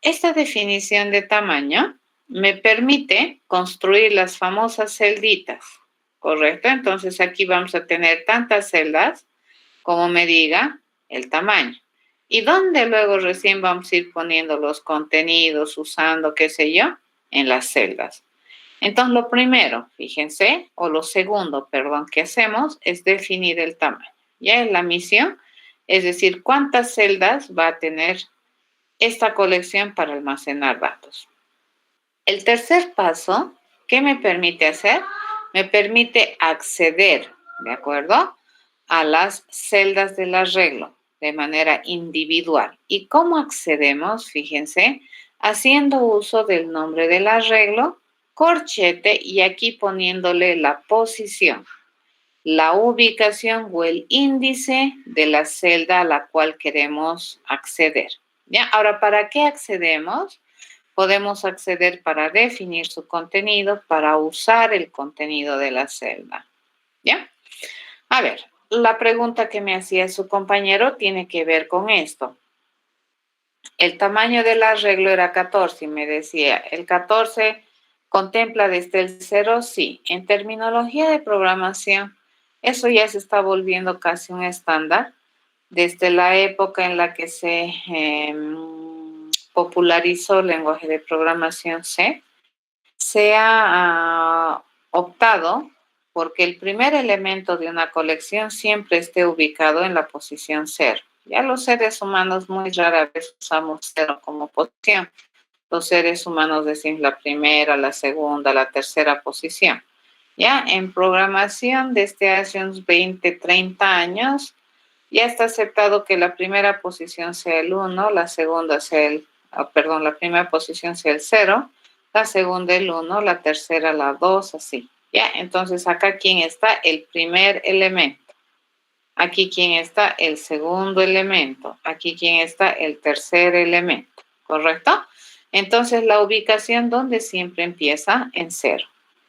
Esta definición de tamaño me permite construir las famosas celditas, ¿correcto? Entonces, aquí vamos a tener tantas celdas como me diga el tamaño. ¿Y dónde luego recién vamos a ir poniendo los contenidos, usando, qué sé yo? En las celdas. Entonces, lo primero, fíjense, o lo segundo, perdón, que hacemos es definir el tamaño. Ya es la misión, es decir, cuántas celdas va a tener esta colección para almacenar datos. El tercer paso, ¿qué me permite hacer? Me permite acceder, ¿de acuerdo?, a las celdas del arreglo de manera individual. ¿Y cómo accedemos? Fíjense, haciendo uso del nombre del arreglo, corchete, y aquí poniéndole la posición, la ubicación o el índice de la celda a la cual queremos acceder. ¿Ya? Ahora, ¿para qué accedemos? Podemos acceder para definir su contenido, para usar el contenido de la celda. ¿Ya? A ver, la pregunta que me hacía su compañero tiene que ver con esto. El tamaño del arreglo era 14 y me decía, ¿el 14 contempla desde el 0? Sí. En terminología de programación, eso ya se está volviendo casi un estándar. Desde la época en la que se popularizó el lenguaje de programación C, se ha optado porque el primer elemento de una colección siempre esté ubicado en la posición 0. Ya los seres humanos muy rara vez usamos 0 como posición. Los seres humanos decimos la primera, la segunda, la tercera posición. Ya en programación desde hace unos 20, 30 años, ya está aceptado que la primera posición sea el 1, la segunda sea la primera posición sea el 0, la segunda el 1, la tercera la 2, así. Ya, entonces acá quién está el primer elemento. Aquí quién está el segundo elemento. Aquí quién está el tercer elemento. ¿Correcto? Entonces la ubicación donde siempre empieza en 0.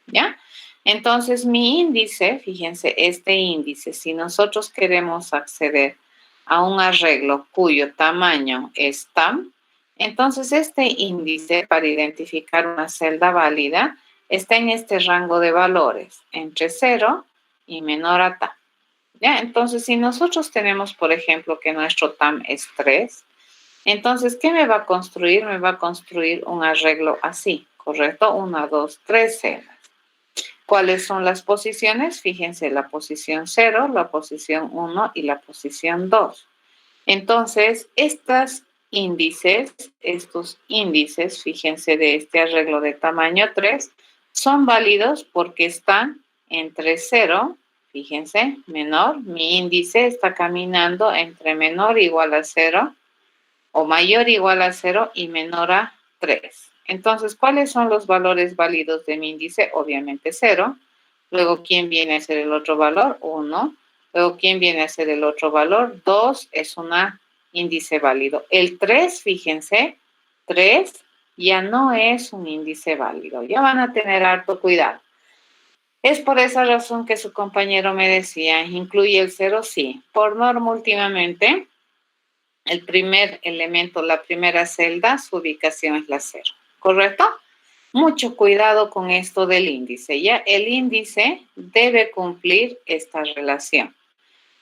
¿Ya? Entonces mi índice, fíjense, este índice, si nosotros queremos acceder a un arreglo cuyo tamaño es TAM, entonces este índice para identificar una celda válida está en este rango de valores, entre 0 y menor a TAM. ¿Ya? Entonces, si nosotros tenemos, por ejemplo, que nuestro TAM es 3, entonces, ¿qué me va a construir? Me va a construir un arreglo así, ¿correcto? 1, 2, 3 celdas. ¿Cuáles son las posiciones? Fíjense, la posición 0, la posición 1 y la posición 2. Entonces, estos índices, fíjense, de este arreglo de tamaño 3, son válidos porque están entre 0, fíjense, menor, mi índice está caminando entre menor igual a 0 o mayor igual a 0 y menor a 3. Entonces, ¿cuáles son los valores válidos de mi índice? Obviamente 0. Luego, ¿quién viene a ser el otro valor? 1. Luego, ¿quién viene a ser el otro valor? 2 es un índice válido. El 3, fíjense, 3 ya no es un índice válido. Ya van a tener harto cuidado. Es por esa razón que su compañero me decía, ¿incluye el 0? Sí. Por norma, últimamente, el primer elemento, la primera celda, su ubicación es la 0. ¿Correcto? Mucho cuidado con esto del índice. Ya el índice debe cumplir esta relación.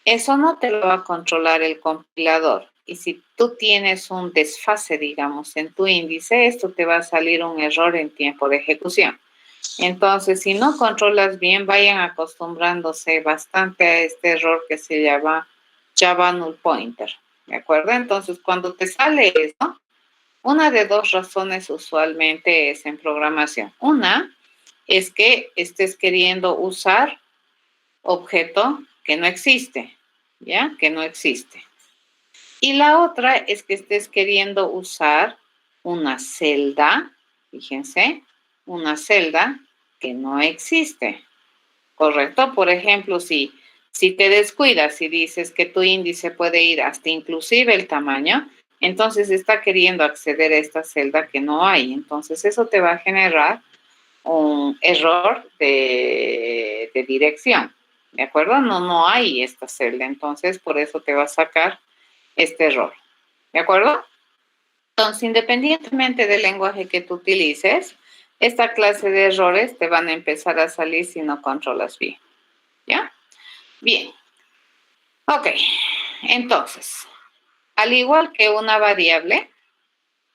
Eso no te lo va a controlar el compilador. Y si tú tienes un desfase, digamos, en tu índice, esto te va a salir un error en tiempo de ejecución. Entonces, si no controlas bien, vayan acostumbrándose bastante a este error que se llama Java Null Pointer. ¿De acuerdo? Entonces, cuando te sale eso, una de dos razones usualmente es en programación. Una es que estés queriendo usar objeto que no existe, ¿ya? Que no existe. Y la otra es que estés queriendo usar una celda, fíjense, una celda que no existe, ¿correcto? Por ejemplo, si te descuidas y dices que tu índice puede ir hasta inclusive el tamaño, entonces está queriendo acceder a esta celda que no hay. Entonces eso te va a generar un error de dirección, ¿de acuerdo? No hay esta celda, entonces por eso te va a sacar este error, ¿de acuerdo? Entonces, independientemente del lenguaje que tú utilices, esta clase de errores te van a empezar a salir si no controlas bien, ¿ya? Bien. Ok. Entonces, al igual que una variable,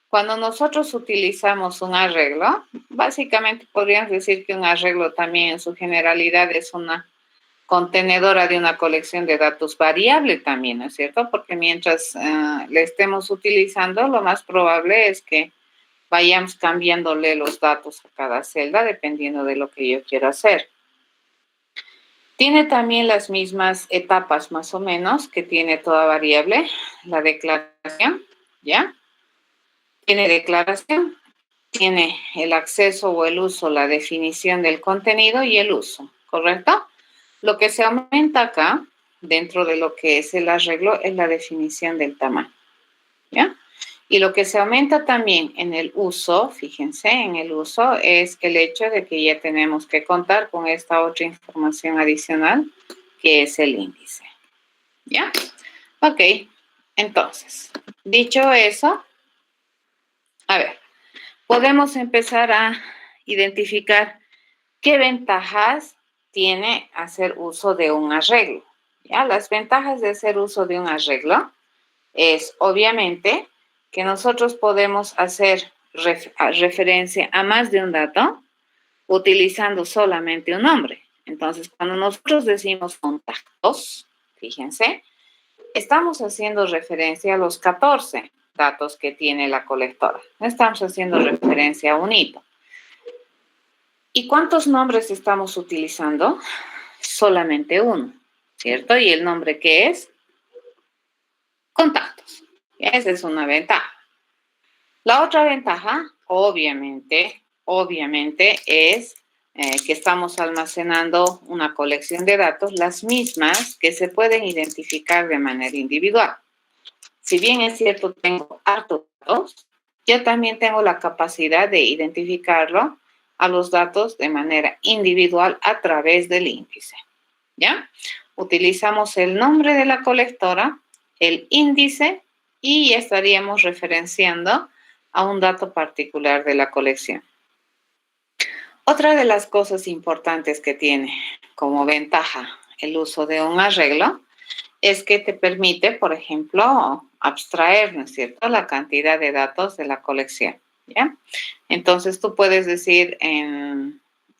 cuando nosotros utilizamos un arreglo, básicamente podríamos decir que un arreglo también en su generalidad es una contenedora de una colección de datos variable también, ¿no es cierto? Porque mientras le estemos utilizando, lo más probable es que vayamos cambiándole los datos a cada celda dependiendo de lo que yo quiera hacer. Tiene también las mismas etapas más o menos que tiene toda variable, la declaración, ¿ya? Tiene declaración, tiene el acceso o el uso, la definición del contenido y el uso, ¿correcto? Lo que se aumenta acá, dentro de lo que es el arreglo, es la definición del tamaño, ¿ya? Y lo que se aumenta también en el uso, fíjense, en el uso es el hecho de que ya tenemos que contar con esta otra información adicional, que es el índice, ¿ya? Ok, entonces, dicho eso, a ver, podemos empezar a identificar qué ventajas tiene hacer uso de un arreglo. ¿Ya? Las ventajas de hacer uso de un arreglo es, obviamente, que nosotros podemos hacer referencia a más de un dato utilizando solamente un nombre. Entonces, cuando nosotros decimos contactos, fíjense, estamos haciendo referencia a los 14 datos que tiene la colectora. No estamos haciendo referencia a un hito. ¿Y cuántos nombres estamos utilizando? Solamente uno, ¿cierto? ¿Y el nombre qué es? Contactos. Esa es una ventaja. La otra ventaja, obviamente, es que estamos almacenando una colección de datos, las mismas que se pueden identificar de manera individual. Si bien es cierto, tengo hartos datos, yo también tengo la capacidad de identificarlo a los datos de manera individual a través del índice, ¿ya? Utilizamos el nombre de la colectora, el índice, y estaríamos referenciando a un dato particular de la colección. Otra de las cosas importantes que tiene como ventaja el uso de un arreglo es que te permite, por ejemplo, abstraer, ¿no es cierto?, la cantidad de datos de la colección, ¿ya? Entonces, tú puedes decir,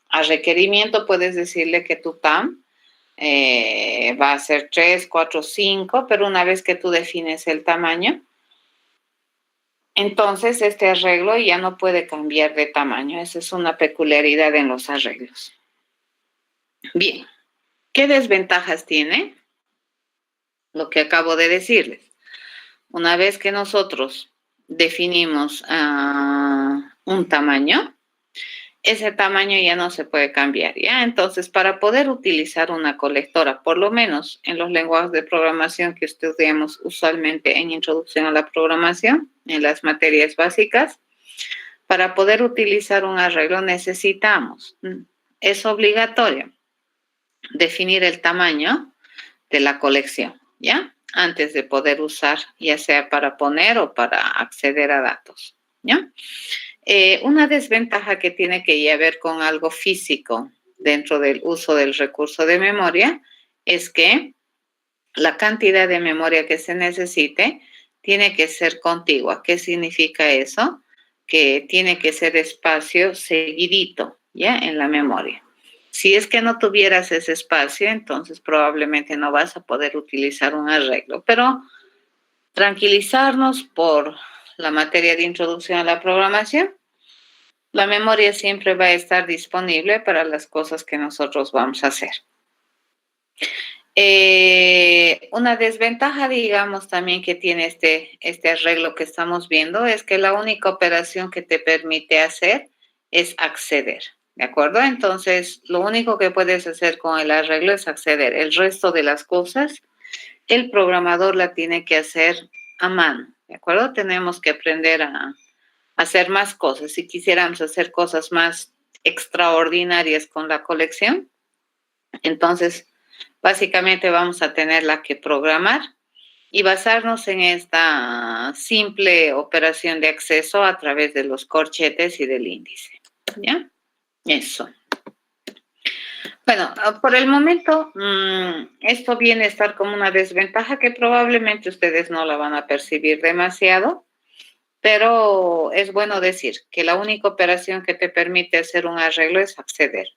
a requerimiento, puedes decirle que tu TAM va a ser 3, 4, 5, pero una vez que tú defines el tamaño, entonces este arreglo ya no puede cambiar de tamaño. Esa es una peculiaridad en los arreglos. Bien, ¿qué desventajas tiene? Lo que acabo de decirles. Una vez que nosotros definimos un tamaño, ese tamaño ya no se puede cambiar, ¿ya? Entonces, para poder utilizar una colectora, por lo menos en los lenguajes de programación que estudiamos usualmente en Introducción a la Programación, en las materias básicas, para poder utilizar un arreglo necesitamos, es obligatorio, definir el tamaño de la colección, ¿ya? Antes de poder usar, ya sea para poner o para acceder a datos, ¿ya? Una desventaja que tiene que ver con algo físico dentro del uso del recurso de memoria es que la cantidad de memoria que se necesite tiene que ser contigua. ¿Qué significa eso? Que tiene que ser espacio seguidito, ¿ya? En la memoria. Si es que no tuvieras ese espacio, entonces probablemente no vas a poder utilizar un arreglo. Pero tranquilizarnos por la materia de introducción a la programación, la memoria siempre va a estar disponible para las cosas que nosotros vamos a hacer. Una desventaja, digamos, también que tiene este arreglo que estamos viendo es que la única operación que te permite hacer es acceder, ¿de acuerdo? Entonces, lo único que puedes hacer con el arreglo es acceder. El resto de las cosas, el programador la tiene que hacer a mano, ¿de acuerdo? Tenemos que aprender a hacer más cosas. Si quisiéramos hacer cosas más extraordinarias con la colección, entonces básicamente vamos a tenerla que programar y basarnos en esta simple operación de acceso a través de los corchetes y del índice, ¿ya? Eso. Bueno, por el momento, esto viene a estar como una desventaja que probablemente ustedes no la van a percibir demasiado, pero es bueno decir que la única operación que te permite hacer un arreglo es acceder.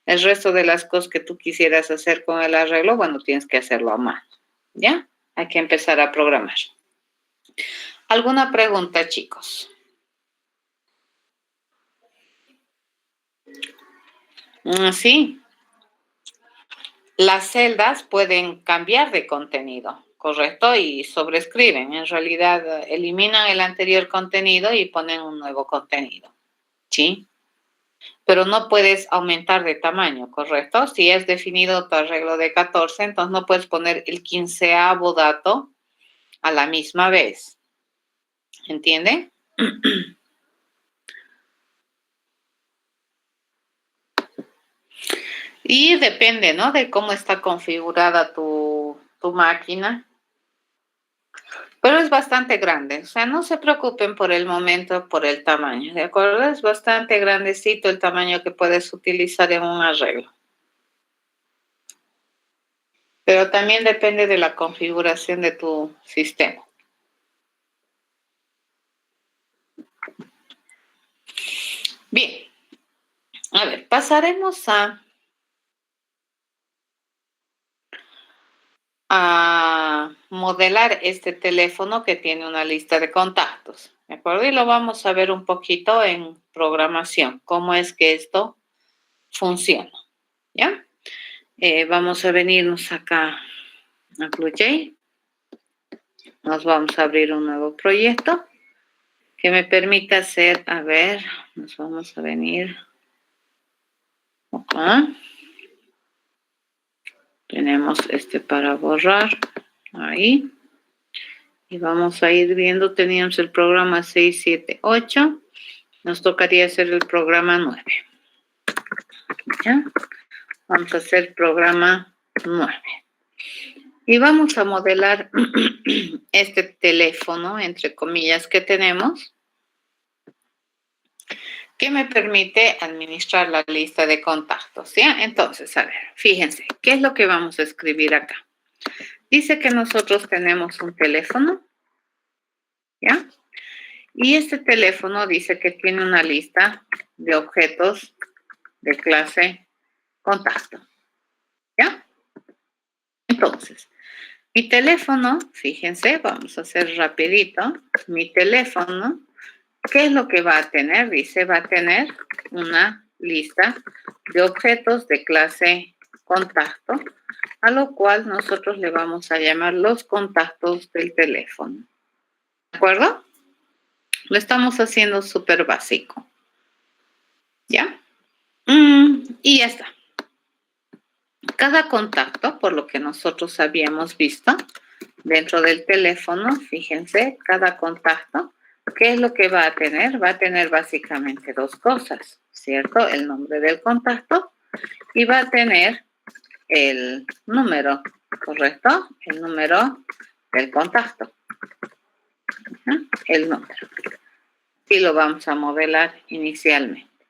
El resto de las cosas que tú quisieras hacer con el arreglo, bueno, tienes que hacerlo a mano, ¿ya? Hay que empezar a programar. ¿Alguna pregunta, chicos? Sí. Las celdas pueden cambiar de contenido, ¿correcto? Y sobrescriben. En realidad, eliminan el anterior contenido y ponen un nuevo contenido, ¿sí? Pero no puedes aumentar de tamaño, ¿correcto? Si has definido tu arreglo de 14, entonces no puedes poner el 15avo dato a la misma vez. ¿Entienden? Y depende, ¿no? De cómo está configurada tu máquina. Pero es bastante grande. O sea, no se preocupen por el momento por el tamaño, ¿de acuerdo? Es bastante grandecito el tamaño que puedes utilizar en un arreglo. Pero también depende de la configuración de tu sistema. Bien, a ver, pasaremos a modelar este teléfono que tiene una lista de contactos, ¿de acuerdo? Y lo vamos a ver un poquito en programación, cómo es que esto funciona, ¿ya? Vamos a venirnos acá a BlueJ. Nos vamos a abrir un nuevo proyecto que me permita hacer, a ver, nos vamos a venir acá. Tenemos este para borrar, ahí. Y vamos a ir viendo, teníamos el programa 678, nos tocaría hacer el programa 9. ¿Ya? Vamos a hacer programa 9. Y vamos a modelar este teléfono, entre comillas, que tenemos, que me permite administrar la lista de contactos, ¿ya? Entonces, a ver, fíjense, ¿qué es lo que vamos a escribir acá? Dice que nosotros tenemos un teléfono, ¿ya? Y este teléfono dice que tiene una lista de objetos de clase contacto, ¿ya? Entonces, mi teléfono, fíjense, vamos a hacer rapidito, mi teléfono, ¿qué es lo que va a tener? Dice, va a tener una lista de objetos de clase contacto, a lo cual nosotros le vamos a llamar los contactos del teléfono. ¿De acuerdo? Lo estamos haciendo súper básico. ¿Ya? Y ya está. Cada contacto, por lo que nosotros habíamos visto dentro del teléfono, fíjense, cada contacto, ¿qué es lo que va a tener? Va a tener básicamente dos cosas, ¿cierto? El nombre del contacto y va a tener el número, ¿correcto? El número del contacto. El número. Y lo vamos a modelar inicialmente.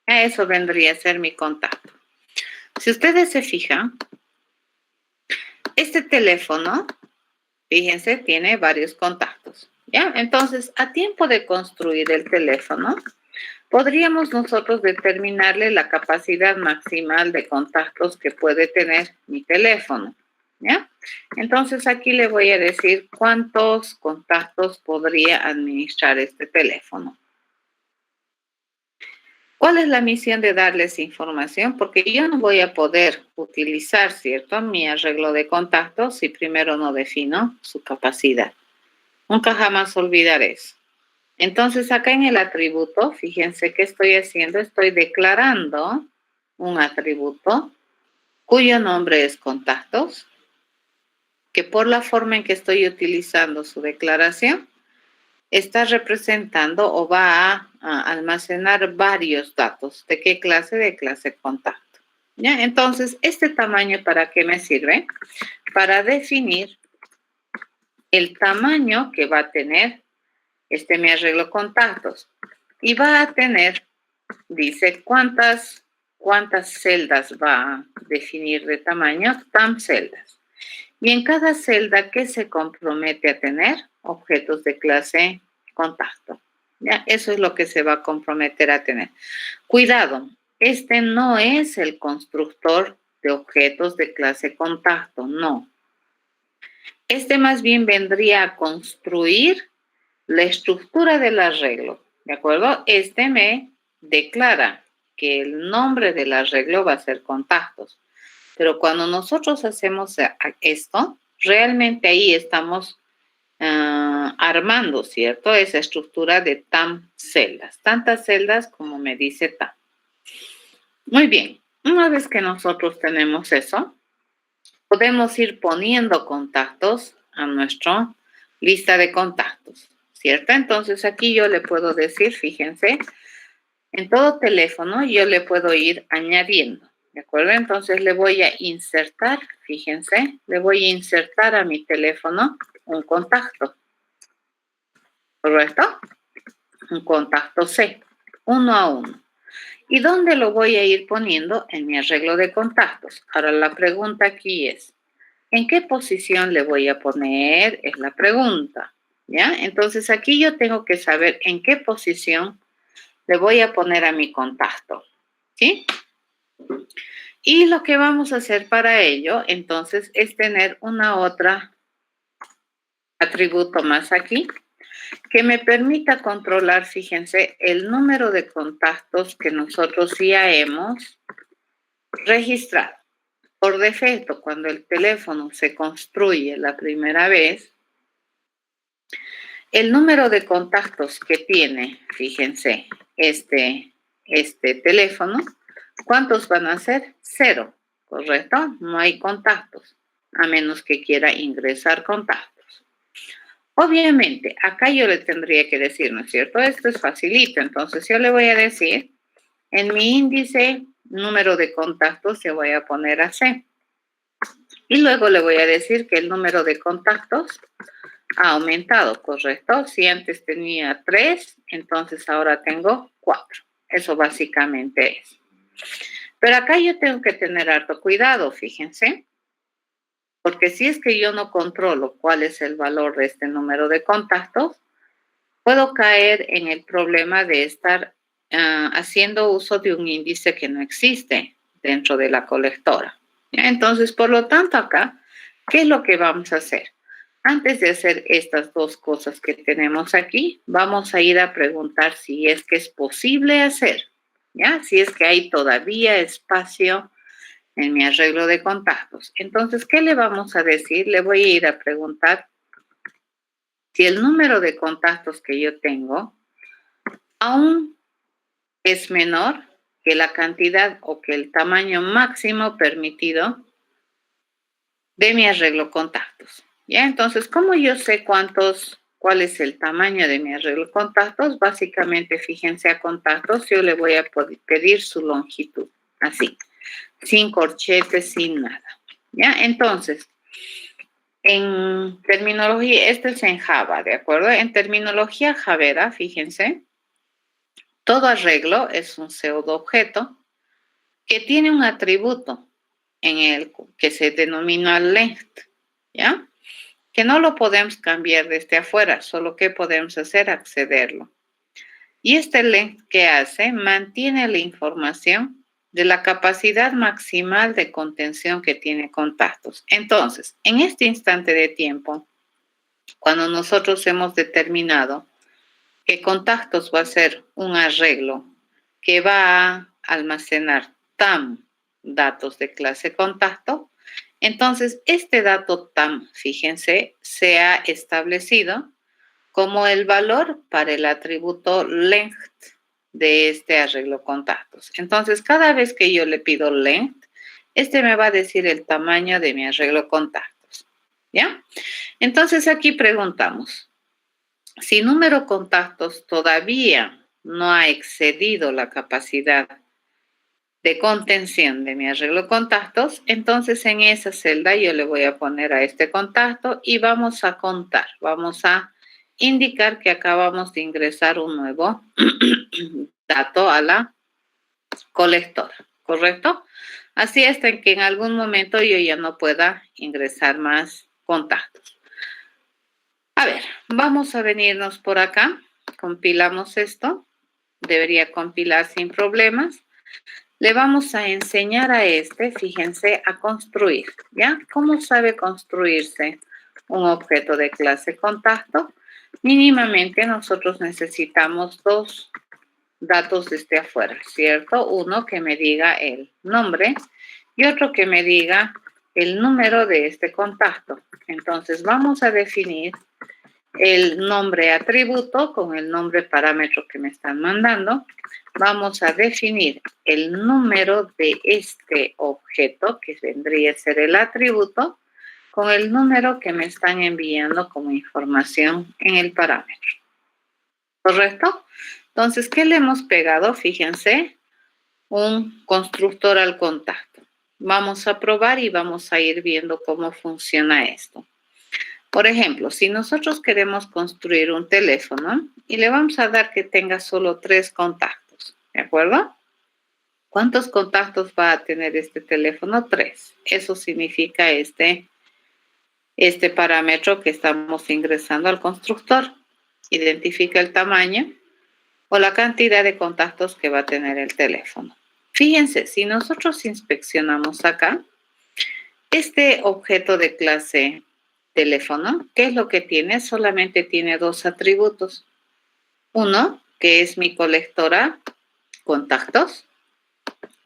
Eso vendría a ser mi contacto. Si ustedes se fijan, este teléfono, fíjense, tiene varios contactos, ¿ya? Entonces, a tiempo de construir el teléfono, podríamos nosotros determinarle la capacidad maximal de contactos que puede tener mi teléfono, ¿ya? Entonces, aquí le voy a decir cuántos contactos podría administrar este teléfono. ¿Cuál es la misión de darles información? Porque yo no voy a poder utilizar, ¿cierto?, mi arreglo de contactos si primero no defino su capacidad. Nunca jamás olvidar eso. Entonces, acá en el atributo, fíjense qué estoy haciendo. Estoy declarando un atributo cuyo nombre es contactos, que por la forma en que estoy utilizando su declaración, está representando o va a almacenar varios datos. ¿De qué clase? De clase contacto. ¿Ya? Entonces, ¿este tamaño para qué me sirve? Para definir el tamaño que va a tener mi arreglo contactos. Y va a tener, dice, ¿cuántas celdas va a definir de tamaño? Tam celdas. Y en cada celda, ¿qué se compromete a tener? Objetos de clase contacto. ¿Ya? Eso es lo que se va a comprometer a tener. Cuidado, este no es el constructor de objetos de clase contacto, no. Este más bien vendría a construir la estructura del arreglo, ¿de acuerdo? Este me declara que el nombre del arreglo va a ser contactos. Pero cuando nosotros hacemos esto, realmente ahí estamos armando, ¿cierto? Esa estructura de tam celdas, tantas celdas como me dice tam. Muy bien, una vez que nosotros tenemos eso, podemos ir poniendo contactos a nuestra lista de contactos, ¿cierto? Entonces aquí yo le puedo decir, fíjense, en todo teléfono yo le puedo ir añadiendo, ¿de acuerdo? Entonces le voy a insertar, fíjense, le voy a insertar a mi teléfono un contacto, ¿correcto? Un contacto C, 1 a 1. ¿Y dónde lo voy a ir poniendo? En mi arreglo de contactos. Ahora la pregunta aquí es, ¿en qué posición le voy a poner? Es la pregunta, ¿ya? Entonces aquí yo tengo que saber en qué posición le voy a poner a mi contacto, ¿sí? Y lo que vamos a hacer para ello, entonces, es tener una otra atributo más aquí, que me permita controlar, fíjense, el número de contactos que nosotros ya hemos registrado. Por defecto, cuando el teléfono se construye la primera vez, el número de contactos que tiene, fíjense, este teléfono, ¿cuántos van a ser? 0, ¿correcto? No hay contactos, a menos que quiera ingresar contactos. Obviamente, acá yo le tendría que decir, ¿no es cierto? Esto es facilito, entonces yo le voy a decir, en mi índice, número de contactos, yo voy a poner a C. Y luego le voy a decir que el número de contactos ha aumentado, ¿correcto? Si antes tenía 3, entonces ahora tengo 4. Eso básicamente es. Pero acá yo tengo que tener harto cuidado, fíjense, porque si es que yo no controlo cuál es el valor de este número de contactos, puedo caer en el problema de estar haciendo uso de un índice que no existe dentro de la colectora. Entonces, por lo tanto, acá, ¿qué es lo que vamos a hacer? Antes de hacer estas dos cosas que tenemos aquí, vamos a ir a preguntar si es que es posible hacer, ¿ya? Si es que hay todavía espacio en mi arreglo de contactos. Entonces, ¿qué le vamos a decir? Le voy a ir a preguntar si el número de contactos que yo tengo aún es menor que la cantidad o que el tamaño máximo permitido de mi arreglo contactos. ¿Ya? Entonces, ¿cómo yo sé cuál es el tamaño de mi arreglo contactos? Básicamente, fíjense a contactos, yo le voy a pedir su longitud, así, sin corchetes, sin nada. ¿Ya? Entonces, en terminología, esto es en Java, ¿de acuerdo? En terminología javera, fíjense, todo arreglo es un pseudo-objeto que tiene un atributo en el que se denomina length, ¿ya? Que no lo podemos cambiar desde afuera, solo que podemos hacer accederlo. Y este length que hace mantiene la información de la capacidad maximal de contención que tiene contactos. Entonces, en este instante de tiempo, cuando nosotros hemos determinado que contactos va a ser un arreglo que va a almacenar TAM, datos de clase contacto, entonces este dato TAM, fíjense, se ha establecido como el valor para el atributo length de este arreglo contactos. Entonces, cada vez que yo le pido length, este me va a decir el tamaño de mi arreglo contactos, ¿ya? Entonces, aquí preguntamos, si número contactos todavía no ha excedido la capacidad de contención de mi arreglo contactos, entonces en esa celda yo le voy a poner a este contacto y vamos a contar, vamos a indicar que acabamos de ingresar un nuevo dato a la colectora, ¿correcto? Así hasta que en algún momento yo ya no pueda ingresar más contactos. A ver, vamos a venirnos por acá, compilamos esto, debería compilar sin problemas. Le vamos a enseñar a fíjense, a construir, ¿ya? ¿Cómo sabe construirse un objeto de clase contacto? Mínimamente nosotros necesitamos dos datos desde afuera, ¿cierto? Uno que me diga el nombre y otro que me diga el número de este contacto. Entonces vamos a definir el nombre atributo con el nombre parámetro que me están mandando. Vamos a definir el número de este objeto, que vendría a ser el atributo, con el número que me están enviando como información en el parámetro. ¿Correcto? Entonces, ¿qué le hemos pegado? Fíjense, un constructor al contacto. Vamos a probar y vamos a ir viendo cómo funciona esto. Por ejemplo, si nosotros queremos construir un teléfono y le vamos a dar que tenga solo 3 contactos, ¿de acuerdo? ¿Cuántos contactos va a tener este teléfono? 3. Eso significa este parámetro que estamos ingresando al constructor. Identifica el tamaño o la cantidad de contactos que va a tener el teléfono. Fíjense, si nosotros inspeccionamos acá, este objeto de clase teléfono, ¿qué es lo que tiene? Solamente tiene dos atributos. Uno, que es mi colectora contactos,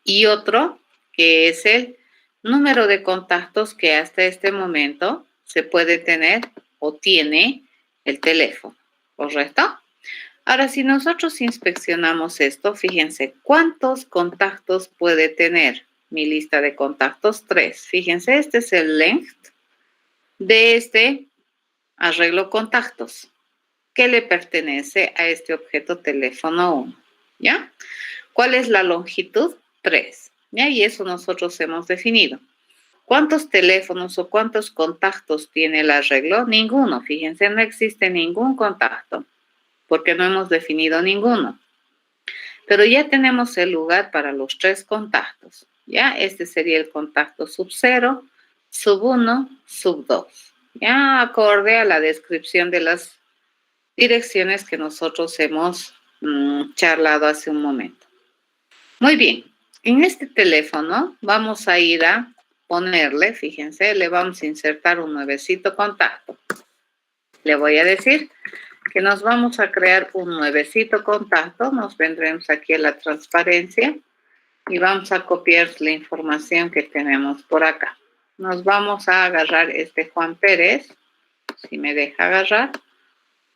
y otro, que es el número de contactos que hasta este momento se puede tener o tiene el teléfono, ¿correcto? Ahora, si nosotros inspeccionamos esto, fíjense, ¿cuántos contactos puede tener mi lista de contactos? 3. Fíjense, este es el length de este arreglo contactos que le pertenece a este objeto teléfono 1, ¿ya? ¿Cuál es la longitud? 3, ¿ya? Y eso nosotros hemos definido. ¿Cuántos teléfonos o cuántos contactos tiene el arreglo? Ninguno, fíjense, no existe ningún contacto, porque no hemos definido ninguno. Pero ya tenemos el lugar para los 3 contactos, ¿ya? Este sería el contacto sub 0, sub 1, sub 2, ya acorde a la descripción de las direcciones que nosotros hemos charlado hace un momento. Muy bien, en este teléfono vamos a ir a ponerle, fíjense, le vamos a insertar un nuevecito contacto. Le voy a decir que nos vamos a crear un nuevecito contacto, nos vendremos aquí a la transparencia y vamos a copiar la información que tenemos por acá. Nos vamos a agarrar este Juan Pérez, si me deja agarrar,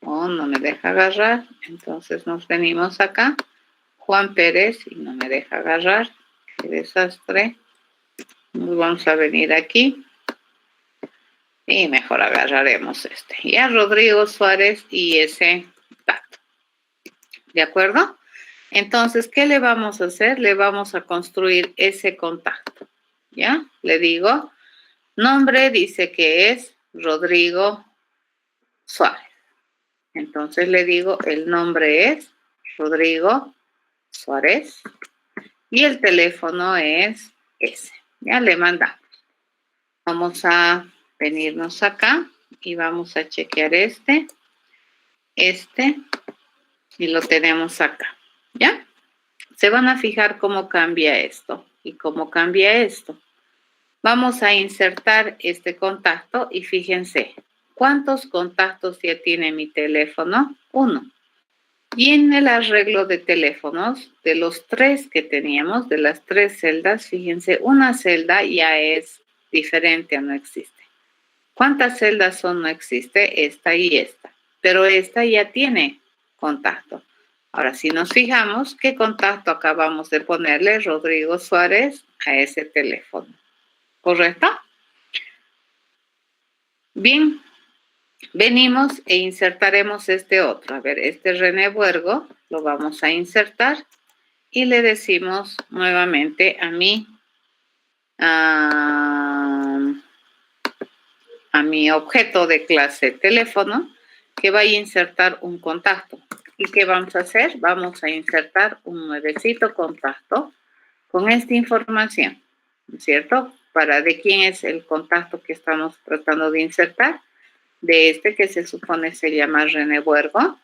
o no me deja agarrar, entonces nos venimos acá, Juan Pérez, y no me deja agarrar, qué desastre. Nos vamos a venir aquí y mejor agarraremos este. Ya Rodrigo Suárez y ese dato. ¿De acuerdo? Entonces, ¿qué le vamos a hacer? Le vamos a construir ese contacto. ¿Ya? Le digo, nombre dice que es Rodrigo Suárez. Entonces le digo, el nombre es Rodrigo Suárez y el teléfono es ese. Ya le mandamos. Vamos a venirnos acá y vamos a chequear este y lo tenemos acá. ¿Ya? Se van a fijar cómo cambia esto y cómo cambia esto. Vamos a insertar este contacto y fíjense, ¿cuántos contactos ya tiene mi teléfono? 1. Y en el arreglo de teléfonos, de los 3 que teníamos, de las 3 celdas, fíjense, una celda ya es diferente o no existe. ¿Cuántas celdas son? No existe, esta y esta. Pero esta ya tiene contacto. Ahora, si nos fijamos, ¿qué contacto acabamos de ponerle Rodrigo Suárez a ese teléfono? ¿Correcto? Bien, venimos e insertaremos este otro. A ver, este René Buergo lo vamos a insertar y le decimos nuevamente a mi objeto de clase teléfono que vaya a insertar un contacto. ¿Y qué vamos a hacer? Vamos a insertar un nuevecito contacto con esta información, ¿no es cierto? ¿De quién es el contacto que estamos tratando de insertar? De este que se supone se llama René Buergo,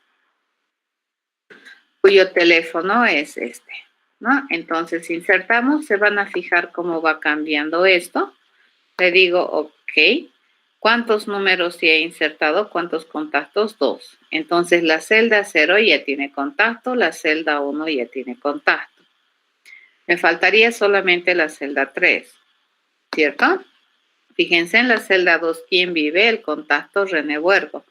cuyo teléfono es este, ¿no? Entonces insertamos, se van a fijar cómo va cambiando esto. Le digo, ok. ¿Cuántos números ya he insertado? ¿Cuántos contactos? 2. Entonces la celda 0 ya tiene contacto, la celda 1 ya tiene contacto. Me faltaría solamente la celda 3, ¿cierto? Fíjense en la celda 2, ¿quién vive? El contacto René Buergo.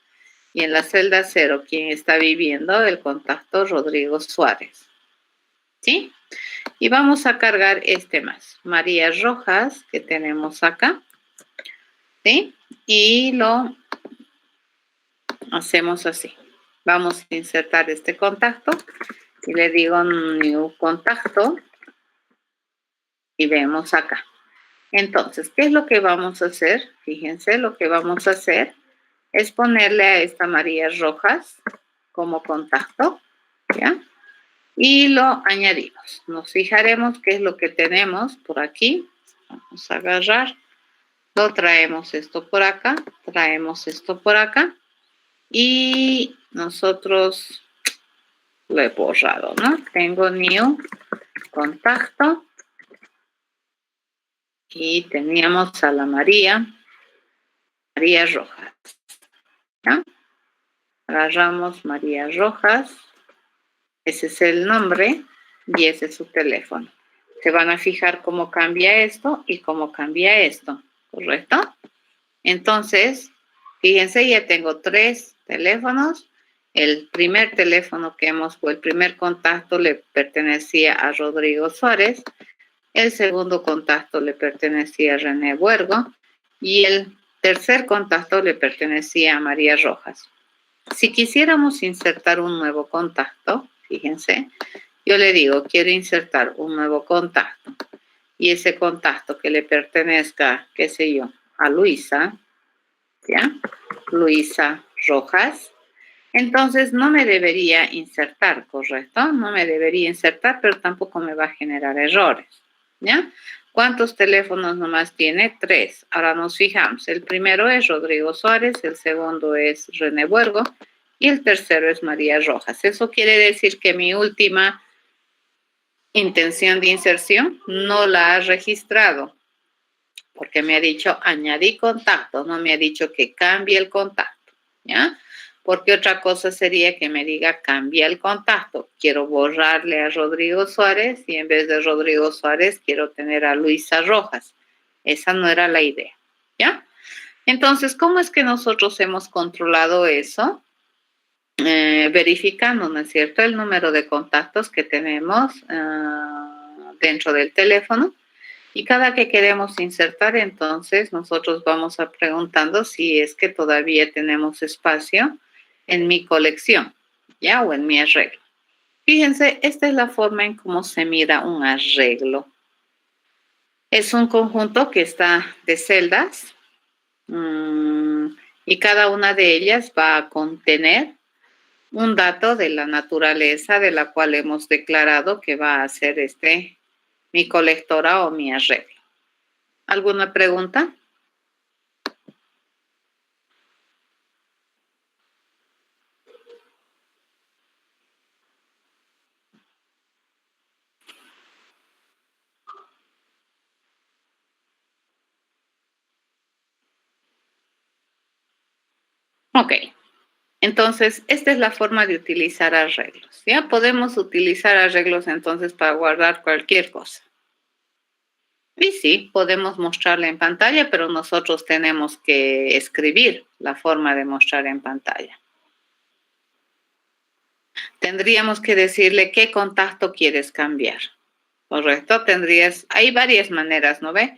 Y en la celda 0, ¿quién está viviendo? El contacto Rodrigo Suárez. ¿Sí? Y vamos a cargar este más. María Rojas, que tenemos acá. ¿Sí? Y lo hacemos así. Vamos a insertar este contacto y le digo new contacto y vemos acá. Entonces, ¿qué es lo que vamos a hacer? Fíjense, lo que vamos a hacer es ponerle a esta María Rojas como contacto, ¿ya? Y lo añadimos. Nos fijaremos qué es lo que tenemos por aquí. Vamos a agarrar. Lo traemos esto por acá. Traemos esto por acá. Y nosotros lo he borrado, ¿no? Tengo new contacto y teníamos a la María Rojas, ¿ya? Agarramos María Rojas, ese es el nombre y ese es su teléfono. Se van a fijar cómo cambia esto y cómo cambia esto, ¿correcto? Entonces, fíjense, ya tengo 3 teléfonos. El primer teléfono o el primer contacto le pertenecía a Rodrigo Suárez. El segundo contacto le pertenecía a René Buergo. Y el tercer contacto le pertenecía a María Rojas. Si quisiéramos insertar un nuevo contacto, fíjense, yo le digo, quiero insertar un nuevo contacto. Y ese contacto que le pertenezca, qué sé yo, a Luisa, ¿ya? Luisa Rojas. Entonces no me debería insertar, ¿correcto? No me debería insertar, pero tampoco me va a generar errores, ¿ya? ¿Cuántos teléfonos nomás tiene? 3. Ahora nos fijamos. El primero es Rodrigo Suárez, el segundo es René Buergo y el tercero es María Rojas. Eso quiere decir que mi última intención de inserción no la ha registrado, porque me ha dicho añadí contacto, no me ha dicho que cambie el contacto, ¿ya? Porque otra cosa sería que me diga cambia el contacto. Quiero borrarle a Rodrigo Suárez y en vez de Rodrigo Suárez quiero tener a Luisa Rojas. Esa no era la idea, ¿ya? Entonces, ¿cómo es que nosotros hemos controlado eso? Verificando, ¿no es cierto?, el número de contactos que tenemos dentro del teléfono. Y cada que queremos insertar, entonces nosotros vamos a preguntando si es que todavía tenemos espacio en mi colección, ¿ya? O en mi arreglo. Fíjense, esta es la forma en cómo se mira un arreglo. Es un conjunto que está de celdas y cada una de ellas va a contener un dato de la naturaleza de la cual hemos declarado que va a ser mi colectora o mi arreglo. ¿Alguna pregunta? Ok. Entonces, esta es la forma de utilizar arreglos. Ya podemos utilizar arreglos entonces para guardar cualquier cosa. Y sí, podemos mostrarla en pantalla, pero nosotros tenemos que escribir la forma de mostrar en pantalla. Tendríamos que decirle qué contacto quieres cambiar, ¿correcto? Hay varias maneras, ¿no ve?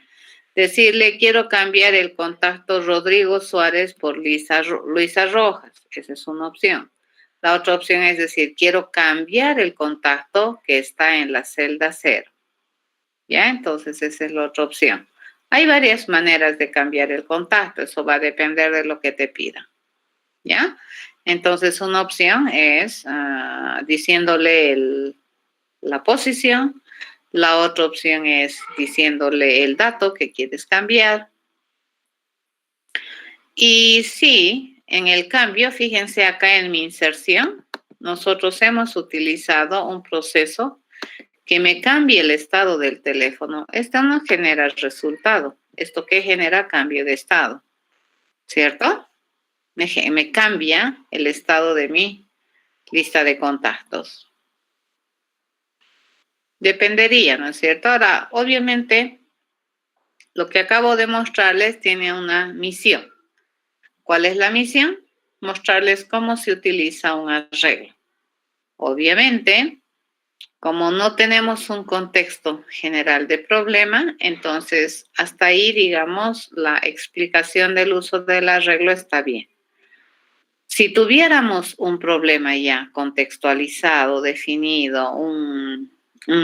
Decirle, quiero cambiar el contacto Rodrigo Suárez por Luisa Rojas. Esa es una opción. La otra opción es decir, quiero cambiar el contacto que está en la celda 0. ¿Ya? Entonces, esa es la otra opción. Hay varias maneras de cambiar el contacto. Eso va a depender de lo que te pidan. ¿Ya? Entonces, una opción es diciéndole la posición. La otra opción es diciéndole el dato que quieres cambiar. Y sí, en el cambio, fíjense acá en mi inserción, nosotros hemos utilizado un proceso que me cambie el estado del teléfono. Esto no genera resultado. Esto que genera cambio de estado, ¿cierto? Me cambia el estado de mi lista de contactos. Dependería, ¿no es cierto? Ahora, obviamente, lo que acabo de mostrarles tiene una misión. ¿Cuál es la misión? Mostrarles cómo se utiliza un arreglo. Obviamente, como no tenemos un contexto general de problema, entonces hasta ahí, digamos, la explicación del uso del arreglo está bien. Si tuviéramos un problema ya contextualizado, definido, un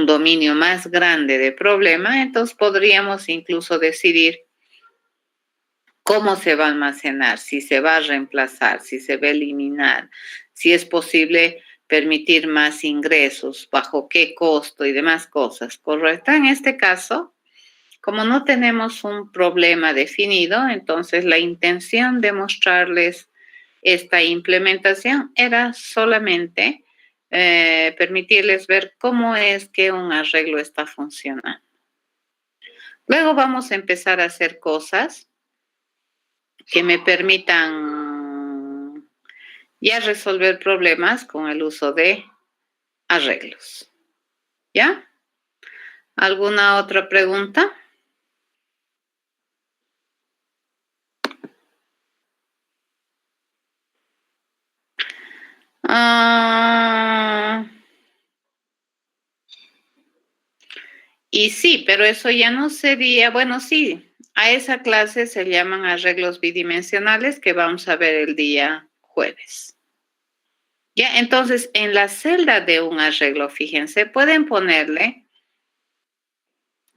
dominio más grande de problema, entonces podríamos incluso decidir cómo se va a almacenar, si se va a reemplazar, si se va a eliminar, si es posible permitir más ingresos, bajo qué costo y demás cosas, ¿correcto? En este caso, como no tenemos un problema definido, entonces la intención de mostrarles esta implementación era solamente permitirles ver cómo es que un arreglo está funcionando. Luego vamos a empezar a hacer cosas que me permitan ya resolver problemas con el uso de arreglos. ¿Ya? ¿Alguna otra pregunta? Y sí, pero eso ya no sería, bueno, sí, a esa clase se llaman arreglos bidimensionales que vamos a ver el día jueves. Ya, entonces, en la celda de un arreglo, fíjense, pueden ponerle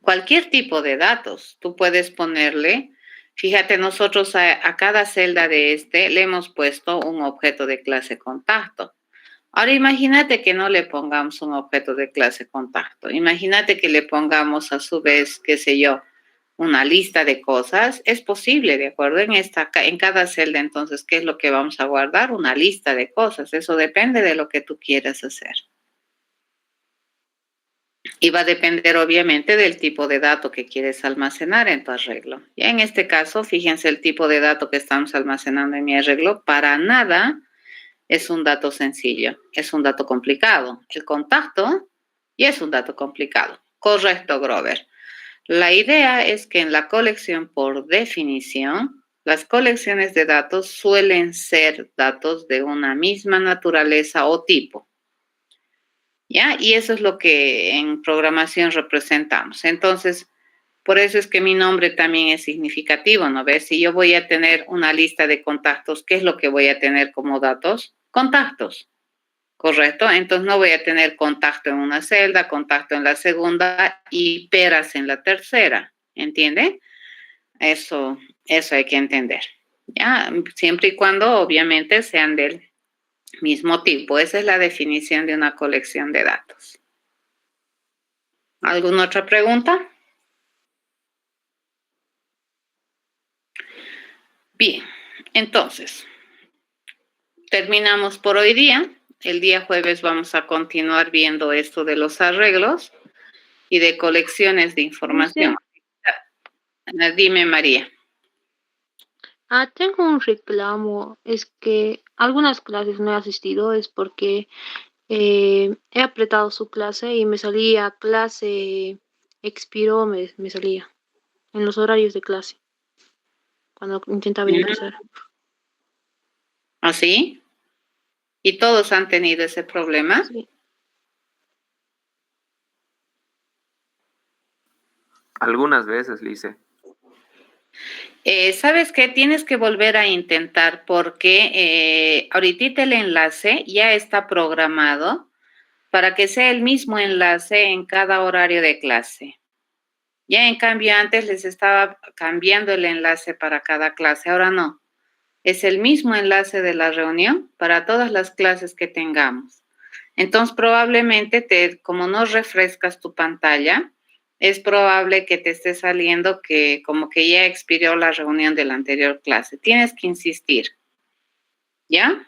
cualquier tipo de datos. Tú puedes ponerle, fíjate, nosotros a cada celda de le hemos puesto un objeto de clase contacto. Ahora imagínate que no le pongamos un objeto de clase contacto. Imagínate que le pongamos a su vez, qué sé yo, una lista de cosas. Es posible, ¿de acuerdo? En cada celda, entonces, ¿qué es lo que vamos a guardar? Una lista de cosas. Eso depende de lo que tú quieras hacer. Y va a depender, obviamente, del tipo de dato que quieres almacenar en tu arreglo. Ya en este caso, fíjense el tipo de dato que estamos almacenando en mi arreglo. Para nada es un dato sencillo, es un dato complicado. El contacto ya es un dato complicado. Correcto, Grover. La idea es que en la colección, por definición, las colecciones de datos suelen ser datos de una misma naturaleza o tipo. ¿Ya? Y eso es lo que en programación representamos. Entonces, por eso es que mi nombre también es significativo, ¿no ves? Si yo voy a tener una lista de contactos, ¿qué es lo que voy a tener como datos? Contactos, ¿correcto? Entonces no voy a tener contacto en una celda, contacto en la segunda y peras en la tercera, ¿entiende? Eso hay que entender, ¿ya? Siempre y cuando obviamente sean del mismo tipo. Esa es la definición de una colección de datos. ¿Alguna otra pregunta? Bien, entonces, terminamos por hoy día. El día jueves vamos a continuar viendo esto de los arreglos y de colecciones de información. Dime, María. Tengo un reclamo. Es que algunas clases no he asistido, es porque he apretado su clase y me salía clase expiró, me salía en los horarios de clase cuando intentaba ingresar. ¿Así? ¿Y todos han tenido ese problema? Sí. Algunas veces, Lice. ¿Sabes qué? Tienes que volver a intentar porque ahorita el enlace ya está programado para que sea el mismo enlace en cada horario de clase. Ya en cambio antes les estaba cambiando el enlace para cada clase, ahora no. Es el mismo enlace de la reunión para todas las clases que tengamos. Entonces probablemente como no refrescas tu pantalla, es probable que te esté saliendo que como que ya expiró la reunión de la anterior clase. Tienes que insistir, ¿ya?